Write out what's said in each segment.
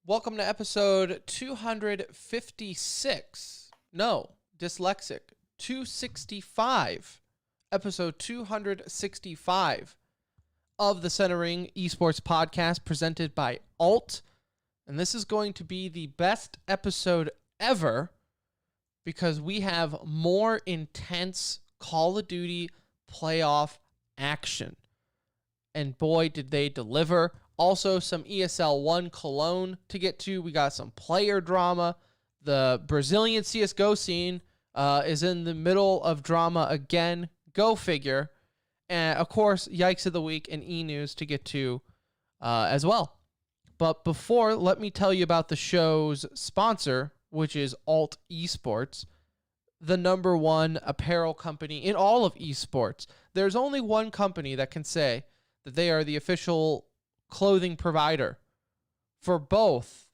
Welcome to episode 256. No, dyslexic. 265. Episode 265 of the Centering Esports podcast presented by Alt. And this is going to be the best episode ever because we have more intense Call of Duty playoff action. And boy, did they deliver. Also, some ESL Cologne to get to. We got some player drama. The Brazilian CSGO scene is in the middle of drama again. Go figure. And, of course, Yikes of the Week and E-News to get to as well. But before, let me tell you about the show's sponsor, which is Alt Esports, the number one apparel company in all of esports. There's only one company that can say that they are the official clothing provider for both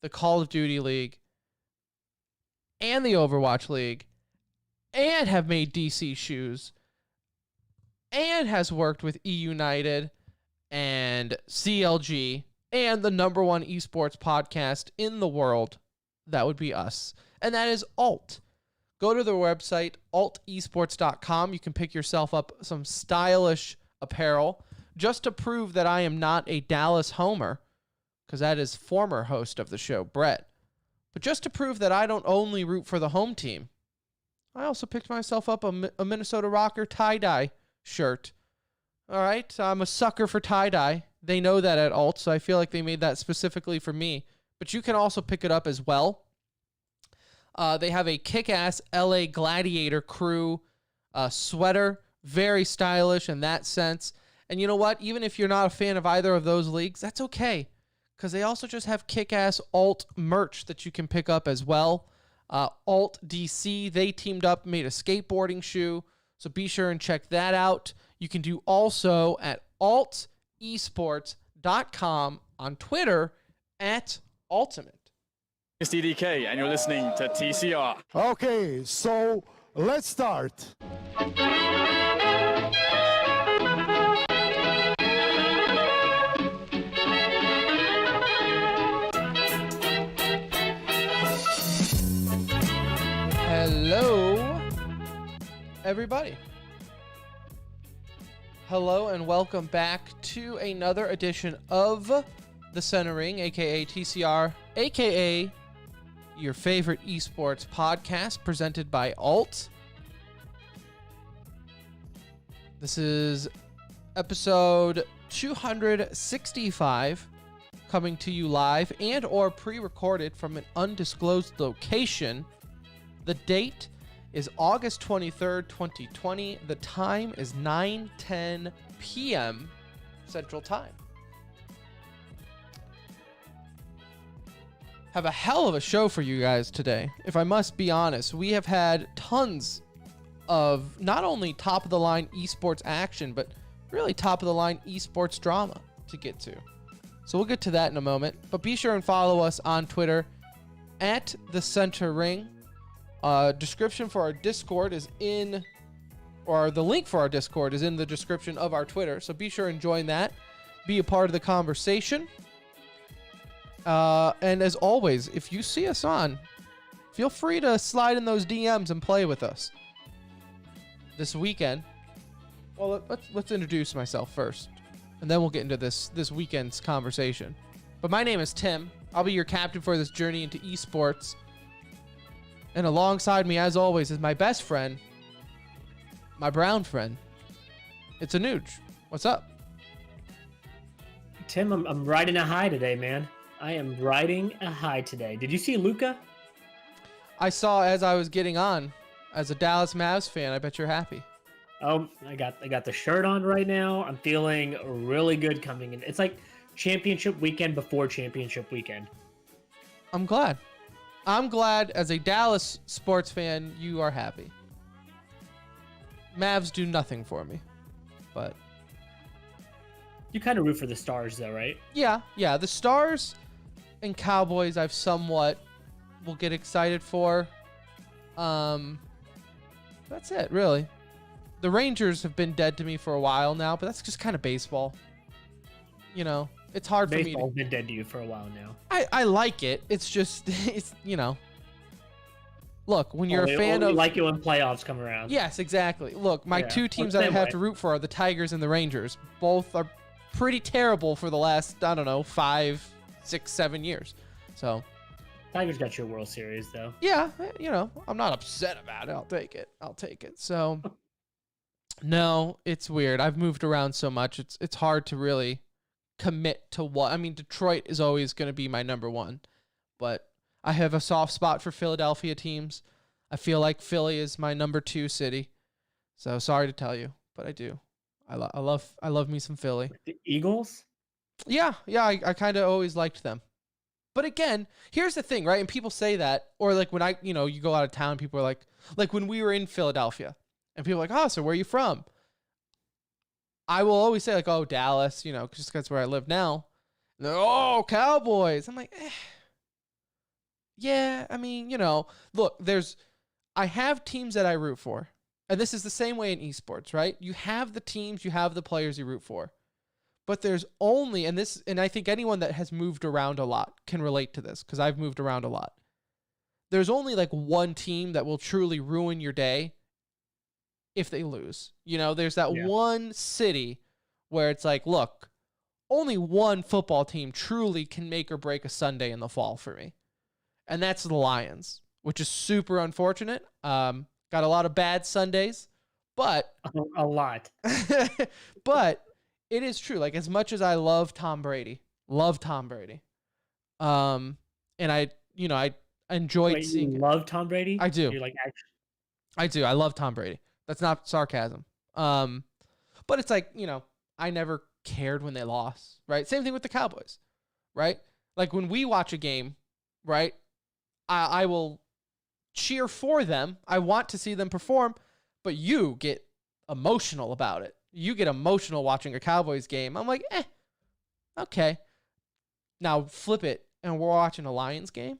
the Call of Duty League and the Overwatch League, and have made DC shoes, and has worked with E United and CLG, and the number one esports podcast in the world. That would be us. And that is Alt. Go to their website, altesports.com. You can pick yourself up some stylish apparel just to prove that I am not a Dallas homer, because that is former host of the show, Brett. But just to prove that I don't only root for the home team, I also picked myself up a Minnesota Rocker tie-dye shirt. All right, I'm a sucker for tie-dye. They know that at Alt, so I feel like they made that specifically for me. But you can also pick it up as well. They have a kick-ass LA Gladiator crew sweater, very stylish in that sense. And you know what? Even if you're not a fan of either of those leagues, that's okay, because they also just have kick-ass Alt merch that you can pick up as well. Alt DC, they teamed up, made a skateboarding shoe, so be sure and check that out. You can do also at altesports.com, on Twitter at Ultimate. It's DDK, and you're listening to TCR. Okay, so let's start. Hello, everybody. Hello and welcome back to another edition of The Centering, aka TCR, aka your favorite esports podcast presented by Alt. This is episode 265, coming to you live and or pre-recorded from an undisclosed location. The date is August 23rd, 2020. The time is 9:10 p.m. Central Time. Have a hell of a show for you guys today. If I must be honest, we have had tons of not only top-of-the-line esports action, but really top-of-the-line esports drama to get to. So we'll get to that in a moment. But be sure and follow us on Twitter at The Centering. Description for our Discord is in, or the link for our Discord is in the description of our Twitter. So be sure and join that. Be a part of the conversation. And as always, if you see us on, feel free to slide in those DMs and play with us. This weekend, well, let's introduce myself first, and then we'll get into this weekend's conversation. But my name is Tim. I'll be your captain for this journey into esports. And alongside me, as always, is my best friend, my brown friend. It's Anuj. What's up? Tim, I'm riding a high today, man. I am riding a high today. Did you see Luka? I saw as I was getting on. As a Dallas Mavs fan, I bet you're happy. Oh, I got the shirt on right now. I'm feeling really good coming in. It's like championship weekend before championship weekend. I'm glad. As a Dallas sports fan, you are happy. Mavs do nothing for me, but you kind of root for the Stars, though, right? Yeah. The Stars and Cowboys I've somewhat will get excited for. That's it, really. The Rangers have been dead to me for a while now, but that's just kind of baseball. You know, It's hard for me Baseball's been dead to you for a while now. I like it. It's just, it's, look, when you're a fan only of... like it when playoffs come around. Yes, exactly. Look, my two teams that I have to root for are the Tigers and the Rangers. Both are pretty terrible for the last, 5, 6, 7 years. So... Tigers got your World Series, though. Yeah, I'm not upset about it. I'll take it. So, no, it's weird. I've moved around so much. It's hard to really commit to what. I mean, Detroit is always going to be my number one, but I have a soft spot for Philadelphia teams. I feel like Philly is my number 2 city. So sorry to tell you, but I do. I love me some Philly. The Eagles? Yeah. I kind of always liked them. But again, here's the thing, right? And people say that, or like when you go out of town, people are like when we were in Philadelphia, and people are like, oh, so where are you from? I will always say like, oh, Dallas, just because that's where I live now. And they're, oh, Cowboys. I'm like, yeah, I mean, look, I have teams that I root for. And this is the same way in esports, right? You have the teams, you have the players you root for. But there's only, and I think anyone that has moved around a lot can relate to this, because I've moved around a lot. There's only like one team that will truly ruin your day if they lose. There's that one city where it's like, look, only one football team truly can make or break a Sunday in the fall for me. And that's the Lions, which is super unfortunate. Got a lot of bad Sundays, but... A lot. But... It is true. Like, as much as I love Tom Brady, and I enjoyed seeing you love Tom Brady? I do. You're like, actually... I do. I love Tom Brady. That's not sarcasm. But it's like, I never cared when they lost, right? Same thing with the Cowboys, right? Like, when we watch a game, right, I will cheer for them. I want to see them perform, but you get emotional about it. You get emotional watching a Cowboys game. I'm like, okay. Now flip it, and we're watching a Lions game.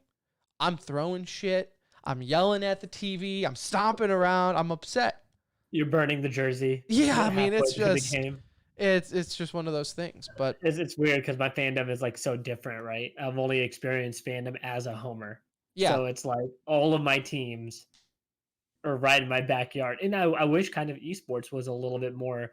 I'm throwing shit. I'm yelling at the TV. I'm stomping around. I'm upset. You're burning the jersey. Yeah, I mean, it's just it's just one of those things. But it's weird because my fandom is like so different, right? I've only experienced fandom as a homer. Yeah. So it's like all of my teams are right in my backyard. And I wish kind of esports was a little bit more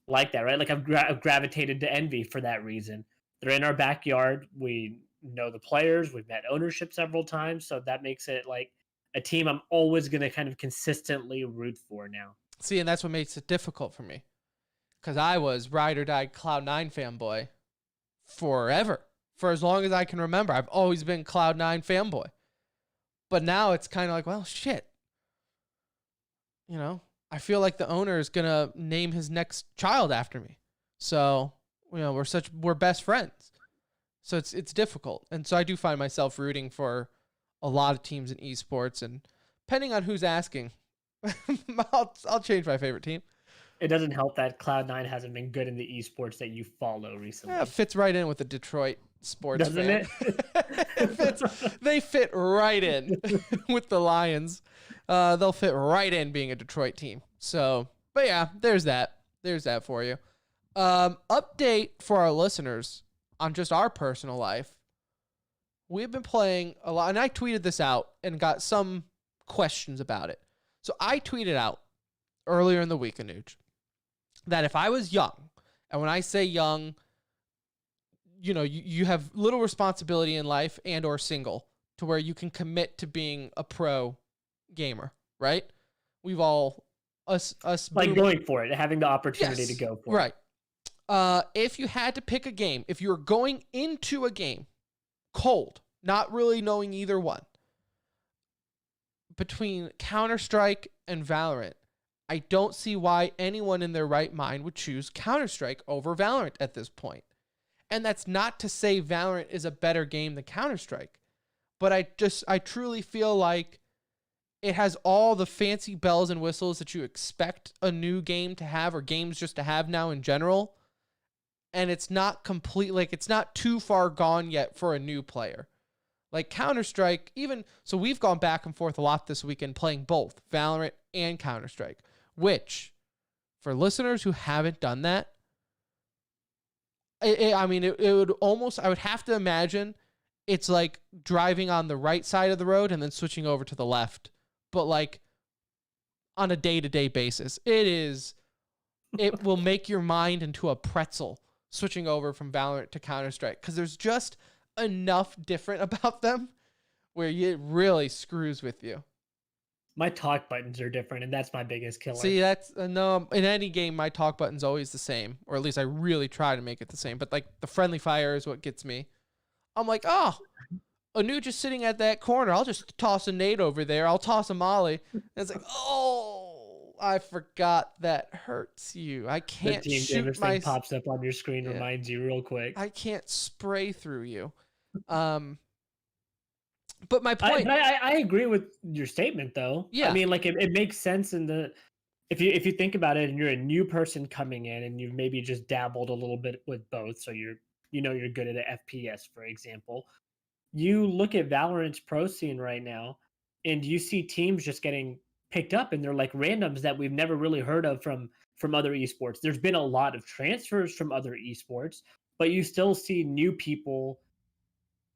like that, right? Like I've gravitated to Envy for that reason. They're in our backyard. We know the players. We've met ownership several times. So that makes it like a team I'm always going to kind of consistently root for now. See, and that's what makes it difficult for me. Because I was ride or die Cloud9 fanboy forever. For as long as I can remember. I've always been Cloud9 fanboy. But now it's kind of like, well, shit. I feel like the owner is going to name his next child after me. So, we're best friends. So it's difficult. And so I do find myself rooting for a lot of teams in esports, and depending on who's asking, I'll change my favorite team. It doesn't help that Cloud9 hasn't been good in the esports that you follow recently. Yeah, it fits right in with the Detroit sports Doesn't fan. They fit right in with the Lions. They'll fit right in being a Detroit team. So, but yeah, there's that. There's that for you. Update for our listeners on just our personal life. We've been playing a lot, and I tweeted this out and got some questions about it. So I tweeted out earlier in the week, Anuj, that if I was young, and when I say young, you have little responsibility in life and or single to where you can commit to being a pro gamer, right? We've all, us like going for it, having the opportunity to go for it. Right. If you had to pick a game, if you were going into a game cold, not really knowing either one, between Counter-Strike and Valorant, I don't see why anyone in their right mind would choose Counter-Strike over Valorant at this point. And that's not to say Valorant is a better game than Counter-Strike, but I truly feel like it has all the fancy bells and whistles that you expect a new game to have, or games just to have now in general. And it's not complete, like it's not too far gone yet for a new player. Like Counter-Strike, so we've gone back and forth a lot this weekend playing both Valorant and Counter-Strike, which, for listeners who haven't done that, It would almost, I would have to imagine it's like driving on the right side of the road and then switching over to the left, but like on a day-to-day basis. It will make your mind into a pretzel switching over from Valorant to Counter-Strike, because there's just enough different about them where it really screws with you. My talk buttons are different, and that's my biggest killer. See, that's no, in any game, my talk button's always the same, or at least I really try to make it the same. But like the friendly fire is what gets me. I'm like, oh, Anu just sitting at that corner. I'll just toss a nade over there. I'll toss a molly. And it's like, oh, I forgot that hurts you. I can't the team shoot damage thing pops up on your screen, reminds you real quick. I can't spray through you. But my point, I agree with your statement, though. Yeah. I mean, like it makes sense if you think about it, and you're a new person coming in, and you've maybe just dabbled a little bit with both, so you're good at FPS, for example. You look at Valorant's pro scene right now, and you see teams just getting picked up, and they're like randoms that we've never really heard of from other esports. There's been a lot of transfers from other esports, but you still see new people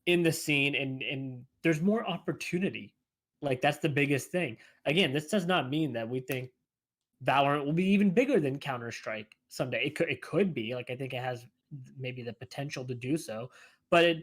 in the scene, and there's more opportunity. Like that's the biggest thing. Again, this does not mean that we think Valorant will be even bigger than Counter-Strike someday. It could be. Like I think it has maybe the potential to do so, but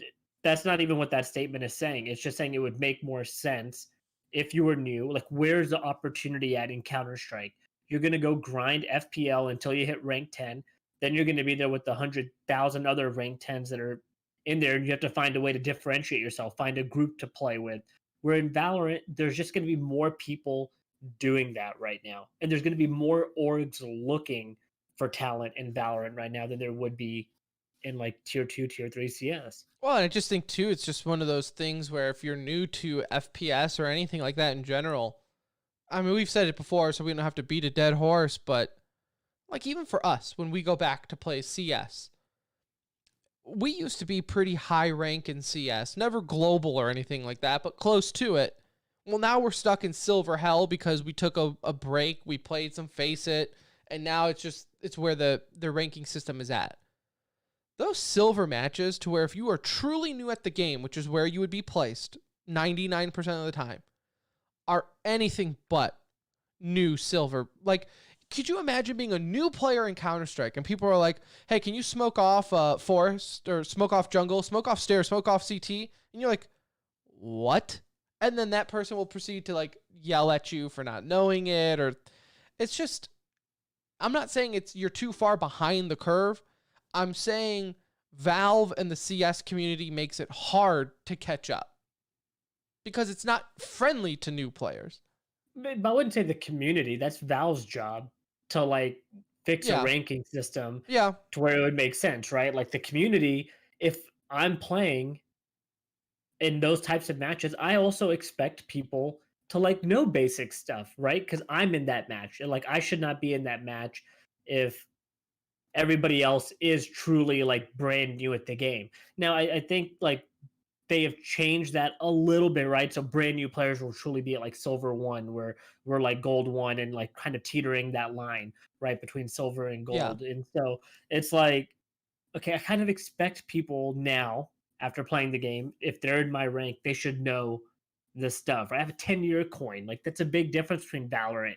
that's not even what that statement is saying. It's just saying it would make more sense if you were new. Like where's the opportunity at in Counter-Strike? You're going to go grind FPL until you hit rank 10. Then you're going to be there with the 100,000 other rank 10s that are in there, and you have to find a way to differentiate yourself, find a group to play with. Where in Valorant, there's just going to be more people doing that right now. And there's going to be more orgs looking for talent in Valorant right now than there would be in like tier 2, tier 3 CS. well, and I just think too, it's just one of those things where if you're new to FPS or anything like that in general, I mean, we've said it before, so we don't have to beat a dead horse, but like even for us, when we go back to play CS, we used to be pretty high rank in CS, never global or anything like that, but close to it. Well, now we're stuck in silver hell because we took a break, we played some Face It, and now it's where the ranking system is at. Those silver matches, to where if you are truly new at the game, which is where you would be placed 99% of the time, are anything but new silver. Like, could you imagine being a new player in Counter-Strike and people are like, hey, can you smoke off forest, or smoke off jungle, smoke off stairs, smoke off CT? And you're like, what? And then that person will proceed to like yell at you for not knowing it, or it's just, I'm not saying you're too far behind the curve. I'm saying Valve and the CS community makes it hard to catch up because it's not friendly to new players. But I wouldn't say the community. That's Valve's job to like fix a ranking system Yeah. to where it would make sense, right? Like the community, if I'm playing in those types of matches, I also expect people to like know basic stuff, right? Because I'm in that match, and like I should not be in that match if everybody else is truly like brand new at the game. Now, I think like they have changed that a little bit, right? So brand new players will truly be at like silver 1, where we're like gold 1, and like kind of teetering that line right between silver and gold. And so it's like, okay, I kind of expect people now, after playing the game, if they're in my rank, they should know this stuff. Right? I have a 10-year coin. Like that's a big difference between Valorant.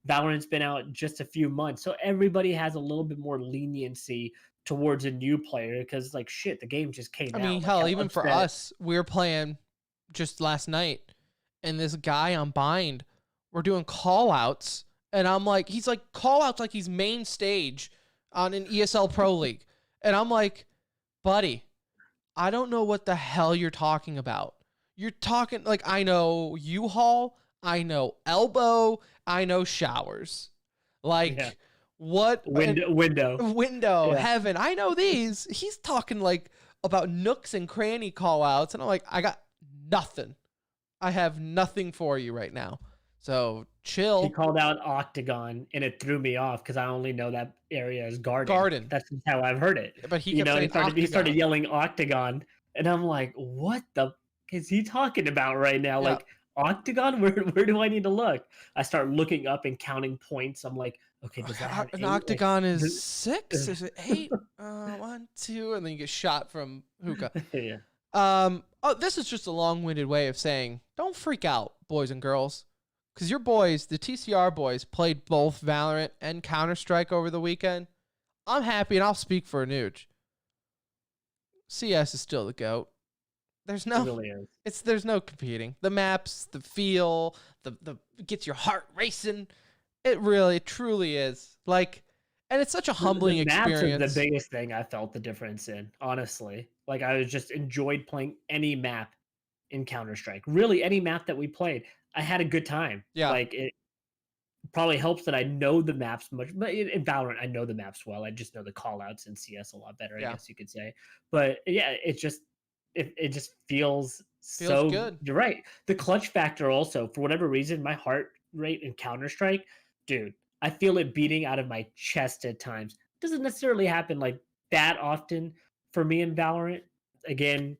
Valorant's been out just a few months, so everybody has a little bit more leniency towards a new player because, like, shit, the game just came out. I mean, like, hell, even for us, we were playing just last night, and this guy on Bind, we're doing call outs, and I'm like, he's like, call outs like he's main stage on an ESL Pro League. And I'm like, buddy, I don't know what the hell you're talking about. You're talking, like, I know U-Haul, I know elbow, I know showers. Like, what? Window, heaven. I know these. He's talking like about nooks and cranny call outs. And I'm like, I got nothing. I have nothing for you right now. So chill. He called out Octagon, and it threw me off because I only know that area as Garden. That's how I've heard it. But he started yelling Octagon, and I'm like, what the is he talking about right now? Yeah. Like, Octagon? Where do I need to look? I start looking up and counting points. I'm like, Okay, does that have An 8? octagon Like, is 6? Is it 8? 1, 2, and then you get shot from hookah. yeah. This is just a long-winded way of saying, don't freak out, boys and girls. Because your boys, the TCR boys, played both Valorant and Counter-Strike over the weekend. I'm happy, and I'll speak for Anuj. CS is still the GOAT. There's It no, really is. there's no competing. The maps, the feel, the gets your heart racing. It really, truly is. Like, and it's such a humbling The maps experience. is the biggest thing I felt the difference in, honestly. Like, I was just enjoyed playing any map in Counter-Strike. Really, any map that we played, I had a good time. Yeah. Like, it probably helps that I know the maps much, but in Valorant, I know the maps well. I just know the callouts in CS a lot better, I Yeah. guess you could say. But yeah, it just feels Feels so good. You're right. The clutch factor also, for whatever reason, my heart rate in Counter-Strike, dude, I feel it beating out of my chest at times. It doesn't necessarily happen like that often for me in Valorant. Again,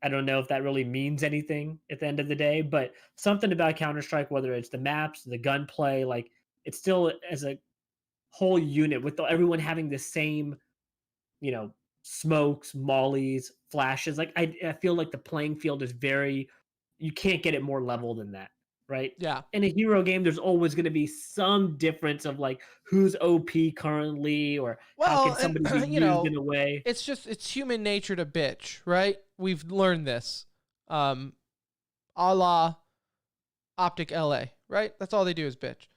I don't know if that really means anything at the end of the day, but something about Counter-Strike, whether it's the maps, the gunplay, like it's still as a whole unit with everyone having the same, you know, smokes, mollies, flashes. Like I feel like the playing field is very, you can't get it more level than that, right? Yeah. In a hero game, there's always going to be some difference of like who's OP currently, or how Well, can somebody and be used in a way. it's human nature to bitch, right? We've learned this. A la Optic LA, right? That's all they do is bitch.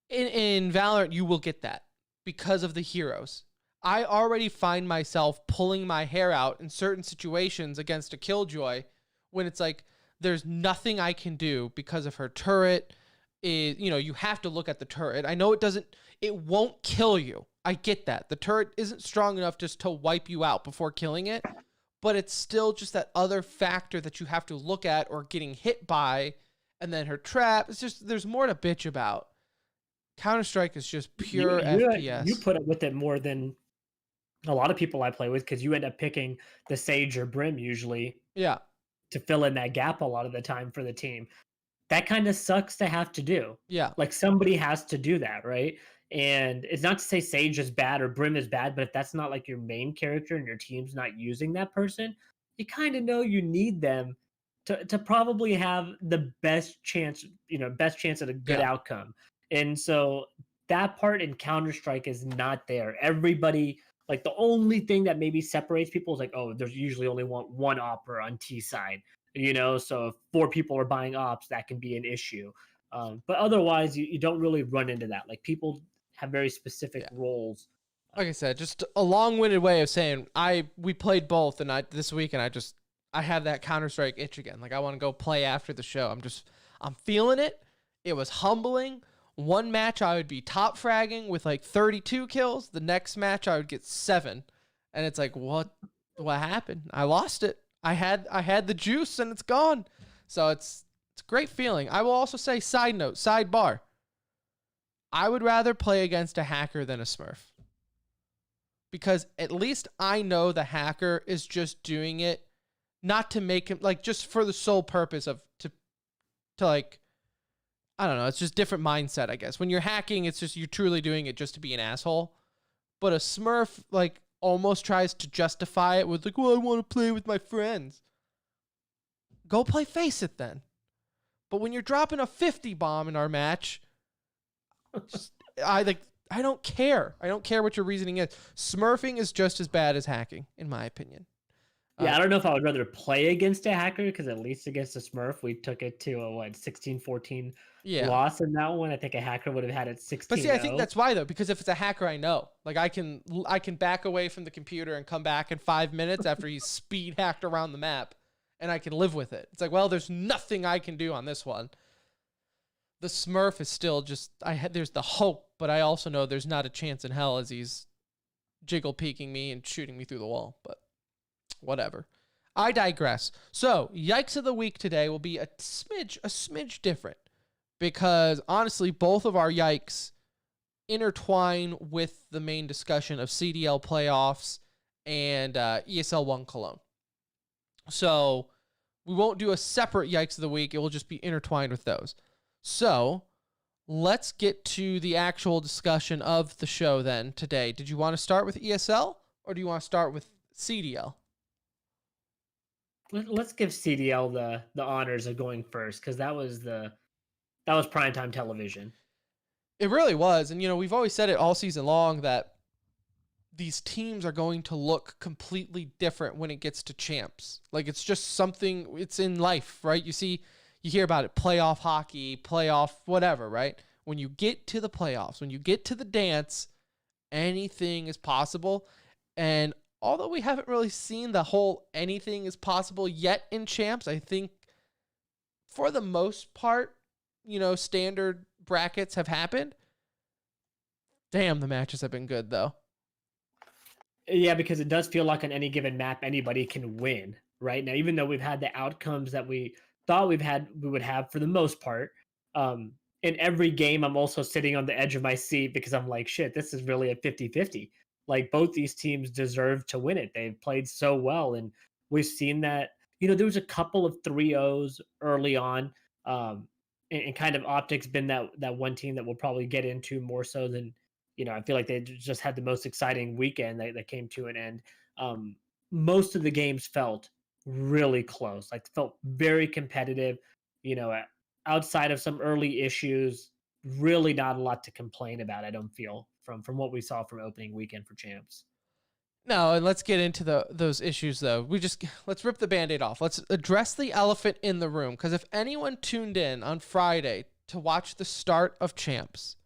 In Valorant, you will get that because of the heroes. I already find myself pulling my hair out in certain situations against a Killjoy when it's like there's nothing I can do because of her turret. You have to look at the turret. I know it won't kill you. I get that. The turret isn't strong enough just to wipe you out before killing it, but it's still just that other factor that you have to look at or getting hit by, and then her trap. It's just, there's more to bitch about. Counter-Strike is just pure FPS. You put up with it more than a lot of people I play with, because you end up picking the Sage or Brim usually Yeah. to fill in that gap a lot of the time for the team. That kind of sucks to have to do. Yeah. Like somebody has to do that, right? And it's not to say Sage is bad or Brim is bad, but if that's not like your main character and your team's not using that person, you kind of know you need them to probably have the best chance at a good Yeah. outcome. And so that part in Counter-Strike is not there. Everybody, like the only thing that maybe separates people is like, oh, there's usually only one opera on T side, so if 4 people are buying ops, that can be an issue. But otherwise, you don't really run into that. Like people have very specific roles. Like I said, just a long-winded way of saying we played both, and this week, and I have that Counter-Strike itch again. Like I want to go play after the show. I'm feeling it. It was humbling. One match I would be top fragging with like 32 kills. The next match I would get 7, and it's like, what happened? I lost it. I had the juice and it's gone. So it's a great feeling. I will also say, sidebar. I would rather play against a hacker than a Smurf, because at least I know the hacker is just doing it not to make him, like, just for the sole purpose of to like, I don't know. It's just different mindset, I guess. When you're hacking, it's just you're truly doing it just to be an asshole. But a Smurf, like, almost tries to justify it with like, well, I want to play with my friends. Go play Face It then. But when you're dropping a 50 bomb in our match, I don't care. I don't care what your reasoning is. Smurfing is just as bad as hacking, in my opinion. Yeah, I don't know if I would rather play against a hacker, because at least against a Smurf, we took it to a 16-14 loss in that one. I think a hacker would have had it 16. But see, I think that's why though, because if it's a hacker, I know, like I can back away from the computer and come back in 5 minutes after he's speed hacked around the map, and I can live with it. It's like, well, there's nothing I can do on this one. The Smurf is still just, there's the hope, but I also know there's not a chance in hell as he's jiggle peeking me and shooting me through the wall. But whatever. I digress. So, yikes of the week today will be a smidge different, because honestly, both of our yikes intertwine with the main discussion of CDL playoffs and ESL 1 Cologne. So, we won't do a separate yikes of the week. It will just be intertwined with those. So, let's get to the actual discussion of the show then today. Did you want to start with ESL or do you want to start with CDL? Let's give CDL the honors of going first, because that was primetime television. It really was. And, we've always said it all season long that these teams are going to look completely different when it gets to champs. Like, it's just something, it's in life, right? You hear about it, playoff hockey, playoff whatever, right? When you get to the playoffs, when you get to the dance, anything is possible. And although we haven't really seen the whole anything is possible yet in champs, I think for the most part, standard brackets have happened. Damn, the matches have been good though. Yeah, because it does feel like on any given map, anybody can win right now, even though we've had the outcomes that we thought we would have for the most part. In every game, I'm also sitting on the edge of my seat because I'm like, shit, this is really a 50-50. Like, both these teams deserve to win it. They've played so well. And we've seen that, there was a couple of 3-0s early on. And kind of Optic's been that one team that we'll probably get into more so than, I feel like they just had the most exciting weekend that came to an end. Most of the games felt really close, like felt very competitive, outside of some early issues, really not a lot to complain about. I don't feel from what we saw from opening weekend for champs. No, and let's get into those issues though. Let's rip the Band-Aid off. Let's address the elephant in the room, because if anyone tuned in on Friday to watch the start of champs,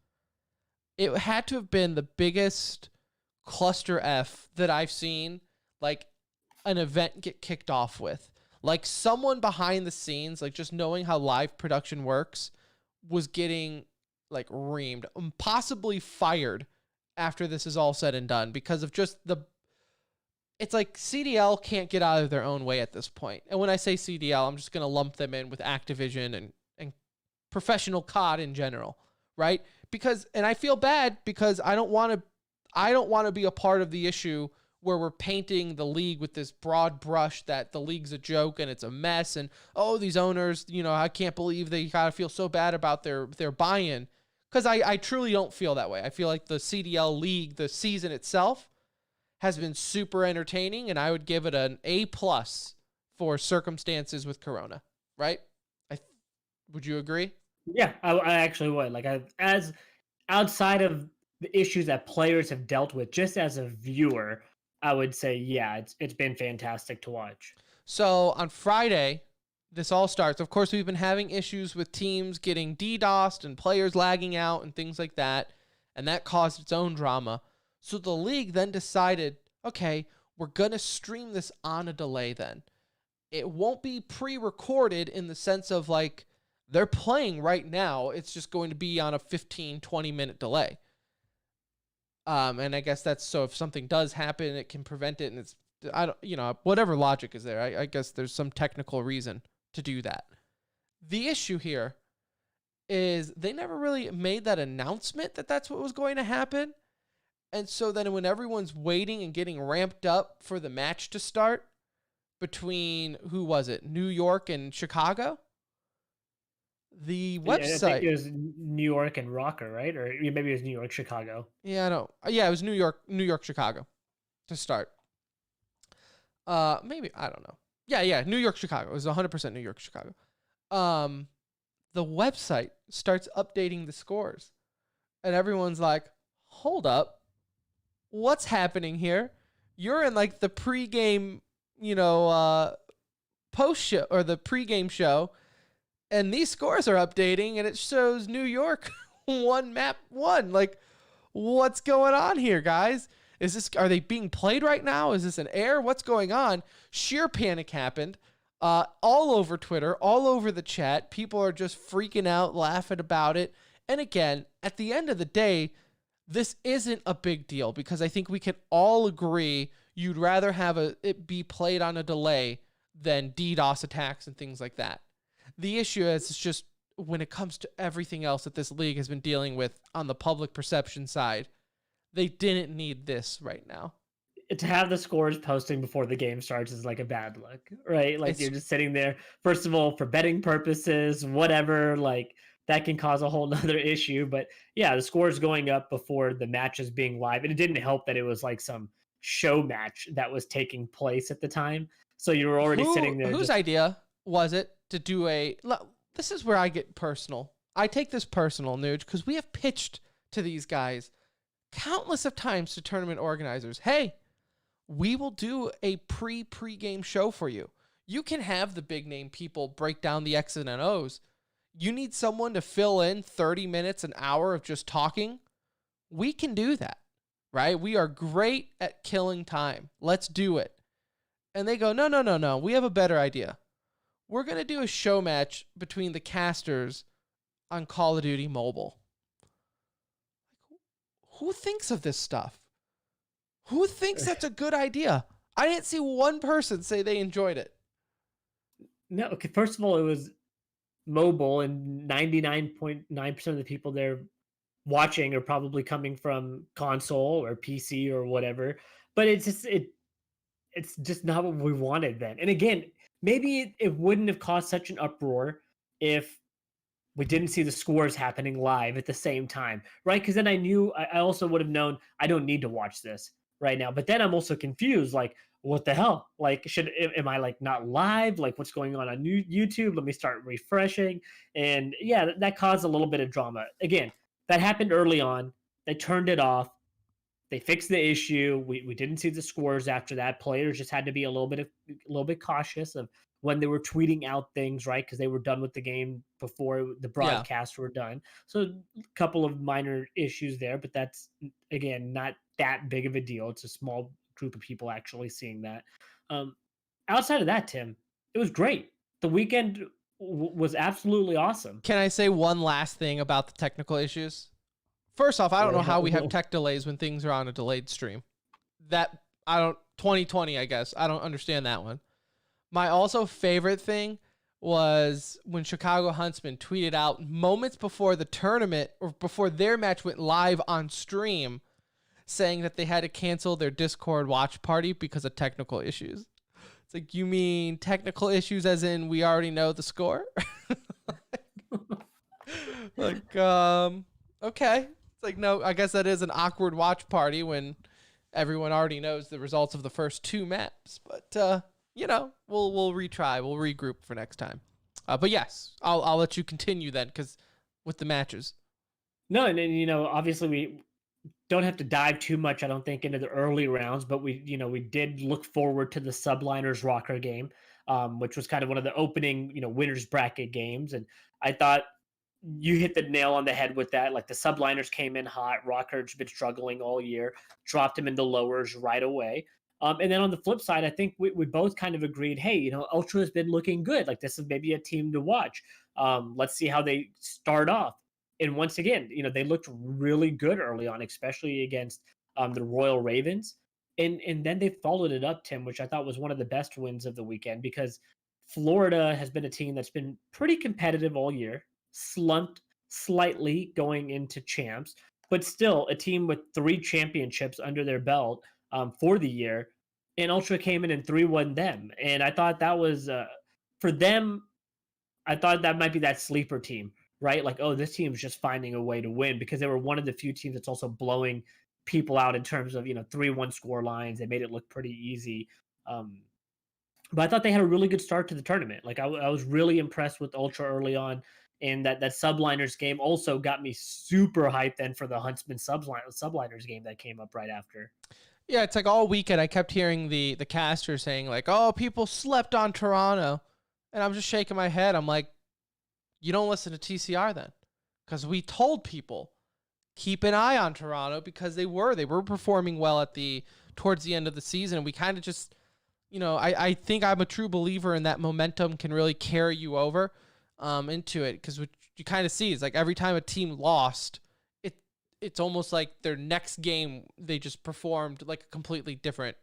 it had to have been the biggest cluster F that I've seen, like, an event get kicked off with. Like, someone behind the scenes, like, just knowing how live production works, was getting, like, reamed, possibly fired after this is all said and done, because of just it's like CDL can't get out of their own way at this point. And when I say CDL, I'm just going to lump them in with Activision and professional COD in general, right? And I feel bad because I don't want to be a part of the issue where we're painting the league with this broad brush that the league's a joke and it's a mess, and these owners, I can't believe they gotta feel so bad about their buy-in, because I truly don't feel that way. I feel like the CDL league, the season itself, has been super entertaining, and I would give it an A+ for circumstances with Corona, right? Would you agree? Yeah, I actually would. Like, as outside of the issues that players have dealt with, just as a viewer, I would say, yeah, it's been fantastic to watch. So on Friday, this all starts. Of course, we've been having issues with teams getting DDoSed and players lagging out and things like that, and that caused its own drama. So the league then decided, okay, we're going to stream this on a delay then. It won't be pre-recorded in the sense of, like, they're playing right now. It's just going to be on a 15, 20-minute delay. And I guess that's so if something does happen, it can prevent it. And whatever logic is there, I guess there's some technical reason to do that. The issue here is they never really made that announcement that that's what was going to happen. And so then when everyone's waiting and getting ramped up for the match to start between, who was it, New York and Chicago? The website. I think it was New York and Rocker, right? Or maybe it was New York, Chicago. Yeah, I know. Yeah, it was New York, Chicago to start. Maybe, I don't know. Yeah, New York, Chicago. It was 100% New York, Chicago. The website starts updating the scores, and everyone's like, hold up. What's happening here? You're in, like, the pregame, post show or the pregame show, and these scores are updating, and it shows New York 1-1. Like, what's going on here, guys? Are they being played right now? Is this an error? What's going on? Sheer panic happened. All over Twitter, all over the chat. People are just freaking out, laughing about it. And again, at the end of the day, this isn't a big deal, because I think we can all agree you'd rather have it be played on a delay than DDoS attacks and things like that. The issue is it's just when it comes to everything else that this league has been dealing with on the public perception side, they didn't need this right now. To have the scores posting before the game starts is like a bad look, right? Like, you're just sitting there, first of all, for betting purposes, whatever, like, that can cause a whole nother issue. But yeah, the scores going up before the matches being live, and it didn't help that it was like some show match that was taking place at the time. So you were already sitting there. Whose idea was it to do this is where I get personal. I take this personal, Nuge, because we have pitched to these guys countless of times to tournament organizers. Hey, we will do a pre-game show for you. You can have the big name people break down the X's and O's. You need someone to fill in 30 minutes, an hour of just talking. We can do that, right? We are great at killing time. Let's do it. And they go, no. We have a better idea. We're going to do a show match between the casters on Call of Duty Mobile. Who thinks of this stuff? Who thinks that's a good idea? I didn't see one person say they enjoyed it. No, okay, first of all, it was mobile, and 99.9% of the people there watching are probably coming from console or PC or whatever. But it's just not what we wanted then. And again, maybe it wouldn't have caused such an uproar if we didn't see the scores happening live at the same time, right? Because then I also would have known I don't need to watch this right now. But then I'm also confused, like, what the hell? Like, am I like not live? Like, what's going on YouTube? Let me start refreshing. And yeah, that caused a little bit of drama. Again, that happened early on. They turned it off. They fixed the issue. We didn't see the scores after that. Players just had to be a little bit cautious of when they were tweeting out things, right? Because they were done with the game before the broadcasts were done. So a couple of minor issues there, but that's, again, not that big of a deal. It's a small group of people actually seeing that. Outside of that, Tim, it was great. The weekend was absolutely awesome. Can I say one last thing about the technical issues? First off, I don't know how we have tech delays when things are on a delayed stream. 2020, I guess. I don't understand that one. My also favorite thing was when Chicago Huntsmen tweeted out moments before the tournament or before their match went live on stream, saying that they had to cancel their Discord watch party because of technical issues. It's like, you mean technical issues as in we already know the score? Okay. It's like, no, I guess that is an awkward watch party when everyone already knows the results of the first two maps. But, we'll retry. We'll regroup for next time. But yes, I'll let you continue then, because with the matches. No, and obviously we don't have to dive too much, I don't think, into the early rounds, but we did look forward to the Subliners Rocker game, which was kind of one of the opening, winners bracket games. And I thought you hit the nail on the head with that. Like, the Subliners came in hot. Rocker's been struggling all year, dropped him into lowers right away. And then on the flip side, I think we both kind of agreed, hey, Ultra has been looking good. Like, this is maybe a team to watch. Let's see how they start off. And once again, they looked really good early on, especially against the Royal Ravens. And then they followed it up, Tim, which I thought was one of the best wins of the weekend, because Florida has been a team that's been pretty competitive all year, slumped slightly going into champs, but still a team with 3 championships under their belt for the year. And Ultra came in and 3-1 them. And I thought that was, for them, I thought that might be that sleeper team, right? Like, oh, this team's just finding a way to win, because they were one of the few teams that's also blowing people out in terms of, 3-1 score lines. They made it look pretty easy. But I thought they had a really good start to the tournament. Like, I was really impressed with Ultra early on. And that Subliners game also got me super hyped then for the Huntsman Subliners game that came up right after. Yeah, it's like all weekend I kept hearing the caster saying, like, oh, people slept on Toronto. And I'm just shaking my head. I'm like, you don't listen to TCR then. Because we told people, keep an eye on Toronto, because they were performing well towards the end of the season. And we kind of just, I think I'm a true believer in that momentum can really carry you over into it. Because what you kind of see is, like, every time a team lost, it's almost like their next game, they just performed like a completely different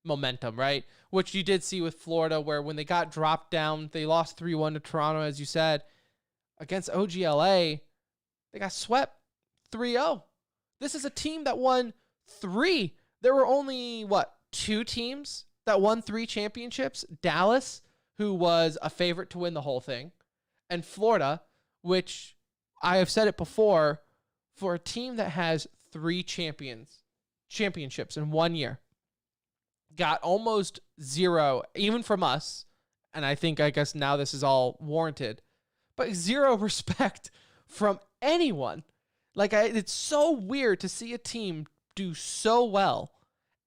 momentum, right? Which you did see with Florida, where when they got dropped down, they lost 3-1 to Toronto, as you said. Against OGLA, they got swept 3-0. This is a team that won 3. There were only, 2 teams that won 3 championships? Dallas, who was a favorite to win the whole thing, and Florida, which I have said it before, for a team that has 3 championships in 1 year, got almost 0, even from us, and I guess now this is all warranted, but 0 respect from anyone. Like, it's so weird to see a team do so well,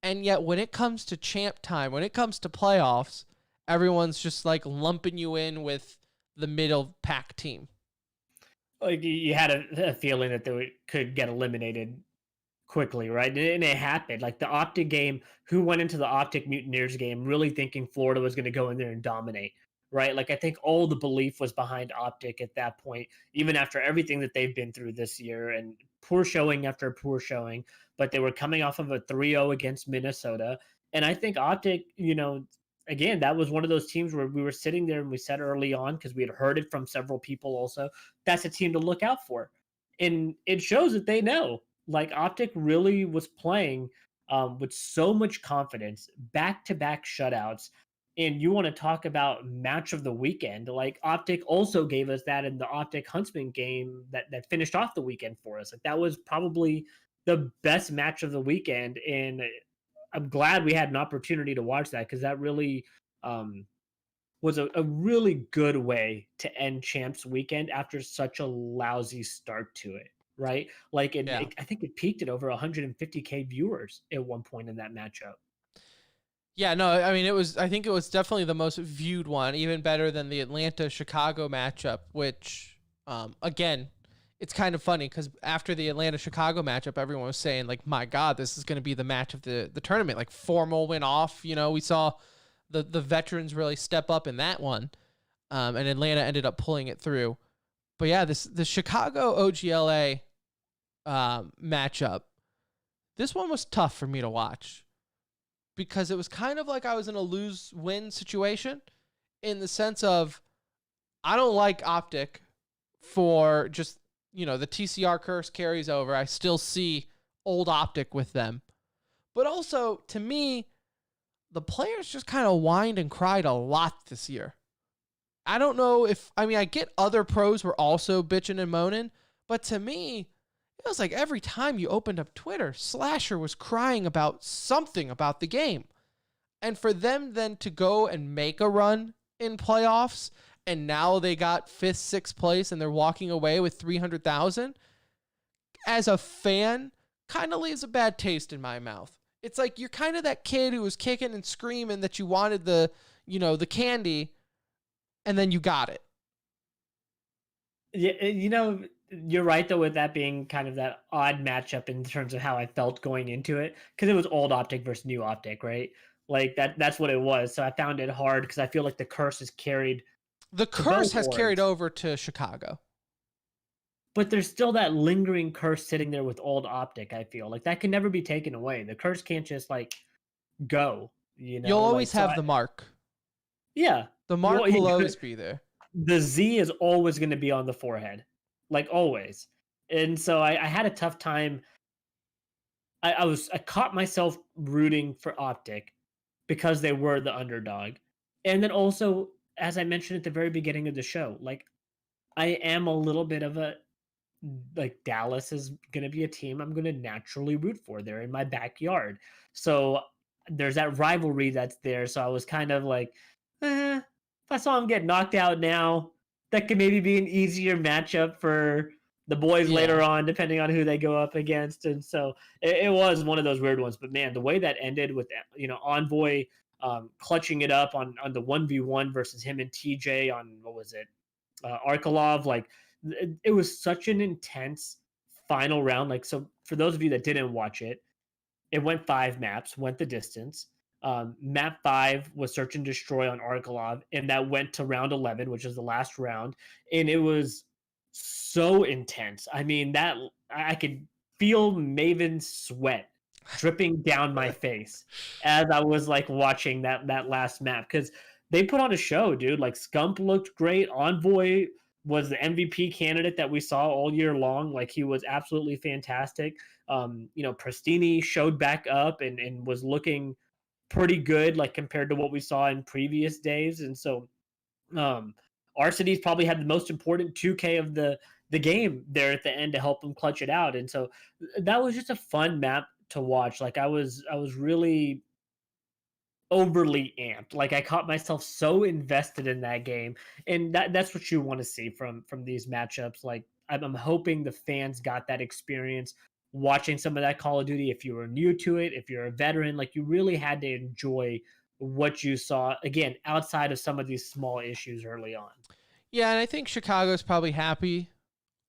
and yet when it comes to champ time, when it comes to playoffs, everyone's just like lumping you in with the middle pack team. Like you had a feeling that they could get eliminated quickly, right? And it happened. Like the Optic game, who went into the Optic Mutineers game really thinking Florida was going to go in there and dominate, right? Like I think all the belief was behind Optic at that point, even after everything that they've been through this year and poor showing after poor showing. But they were coming off of a 3-0 against Minnesota. And I think Optic, again, that was one of those teams where we were sitting there and we said early on, because we had heard it from several people also, that's a team to look out for. And it shows that they know. Like Optic really was playing with so much confidence, back-to-back shutouts. And you want to talk about match of the weekend. Like Optic also gave us that in the Optic Huntsman game that finished off the weekend for us. Like that was probably the best match of the weekend. And I'm glad we had an opportunity to watch that, because that really was a really good way to end Champs Weekend after such a lousy start to it, right? Like, I think it peaked at over 150K viewers at one point in that matchup. Yeah, no, I mean, I think it was definitely the most viewed one, even better than the Atlanta-Chicago matchup, which, again, it's kind of funny because after the Atlanta-Chicago matchup, everyone was saying, like, my God, this is going to be the match of the tournament. Like, Formal went off. We saw the veterans really step up in that one, and Atlanta ended up pulling it through. But, yeah, the Chicago OGLA matchup, this one was tough for me to watch because it was kind of like I was in a lose-win situation in the sense of I don't like Optic for just, the TCR curse carries over. I still see old Optic with them. But also, to me, the players just kind of whined and cried a lot this year. I don't know I get other pros were also bitching and moaning, but to me, it was like every time you opened up Twitter, Slasher was crying about something about the game. And for them then to go and make a run in playoffs, and now they got 5th, 6th place, and they're walking away with 300,000, as a fan, kind of leaves a bad taste in my mouth. It's like you're kind of that kid who was kicking and screaming that you wanted the candy, and then you got it. Yeah, you're right, though, with that being kind of that odd matchup in terms of how I felt going into it, because it was old Optic versus new Optic, right? Like that's what it was. So I found it hard because I feel like the curse has carried. The curse has carried over to Chicago. But there's still that lingering curse sitting there with old Optic, I feel. Like that can never be taken away. The curse can't just go, You'll always have the mark. Yeah. The mark will always be there. The Z is always going to be on the forehead. Like always. And so I had a tough time. I caught myself rooting for Optic because they were the underdog. And then also, as I mentioned at the very beginning of the show, like I am a little bit of a, like Dallas is going to be a team I'm going to naturally root for. They're in my backyard. So there's that rivalry that's there. So I was kind of like, if I saw him get knocked out now, that could maybe be an easier matchup for the boys later on, depending on who they go up against. And so it was one of those weird ones. But man, the way that ended with, Envoy clutching it up on the 1v1 versus him and TJ on, what was it? Arkalov, like it was such an intense final round. Like, so for those of you that didn't watch it, it went 5 maps, went the distance. Map 5 was Search and Destroy on Arkalov, and that went to round 11, which is the last round. And it was so intense. I mean, that I could feel Maven's sweat dripping down my face as I was like watching that last map, because they put on a show, dude. Like Scump looked great. Envoy was the MVP candidate that we saw all year long. Like he was absolutely fantastic. Prestini showed back up and was looking pretty good, like compared to what we saw in previous days. And so Arcides probably had the most important 2K of the the game there at the end to help them clutch it out. And so that was just a fun map to watch. Like I was really overly amped. Like I caught myself so invested in that game, and that's what you want to see from these matchups. Like I'm hoping the fans got that experience watching some of that Call of Duty. If you were new to it, if you're a veteran, like you really had to enjoy what you saw again outside of some of these small issues early on. Yeah, and I think Chicago's probably happy.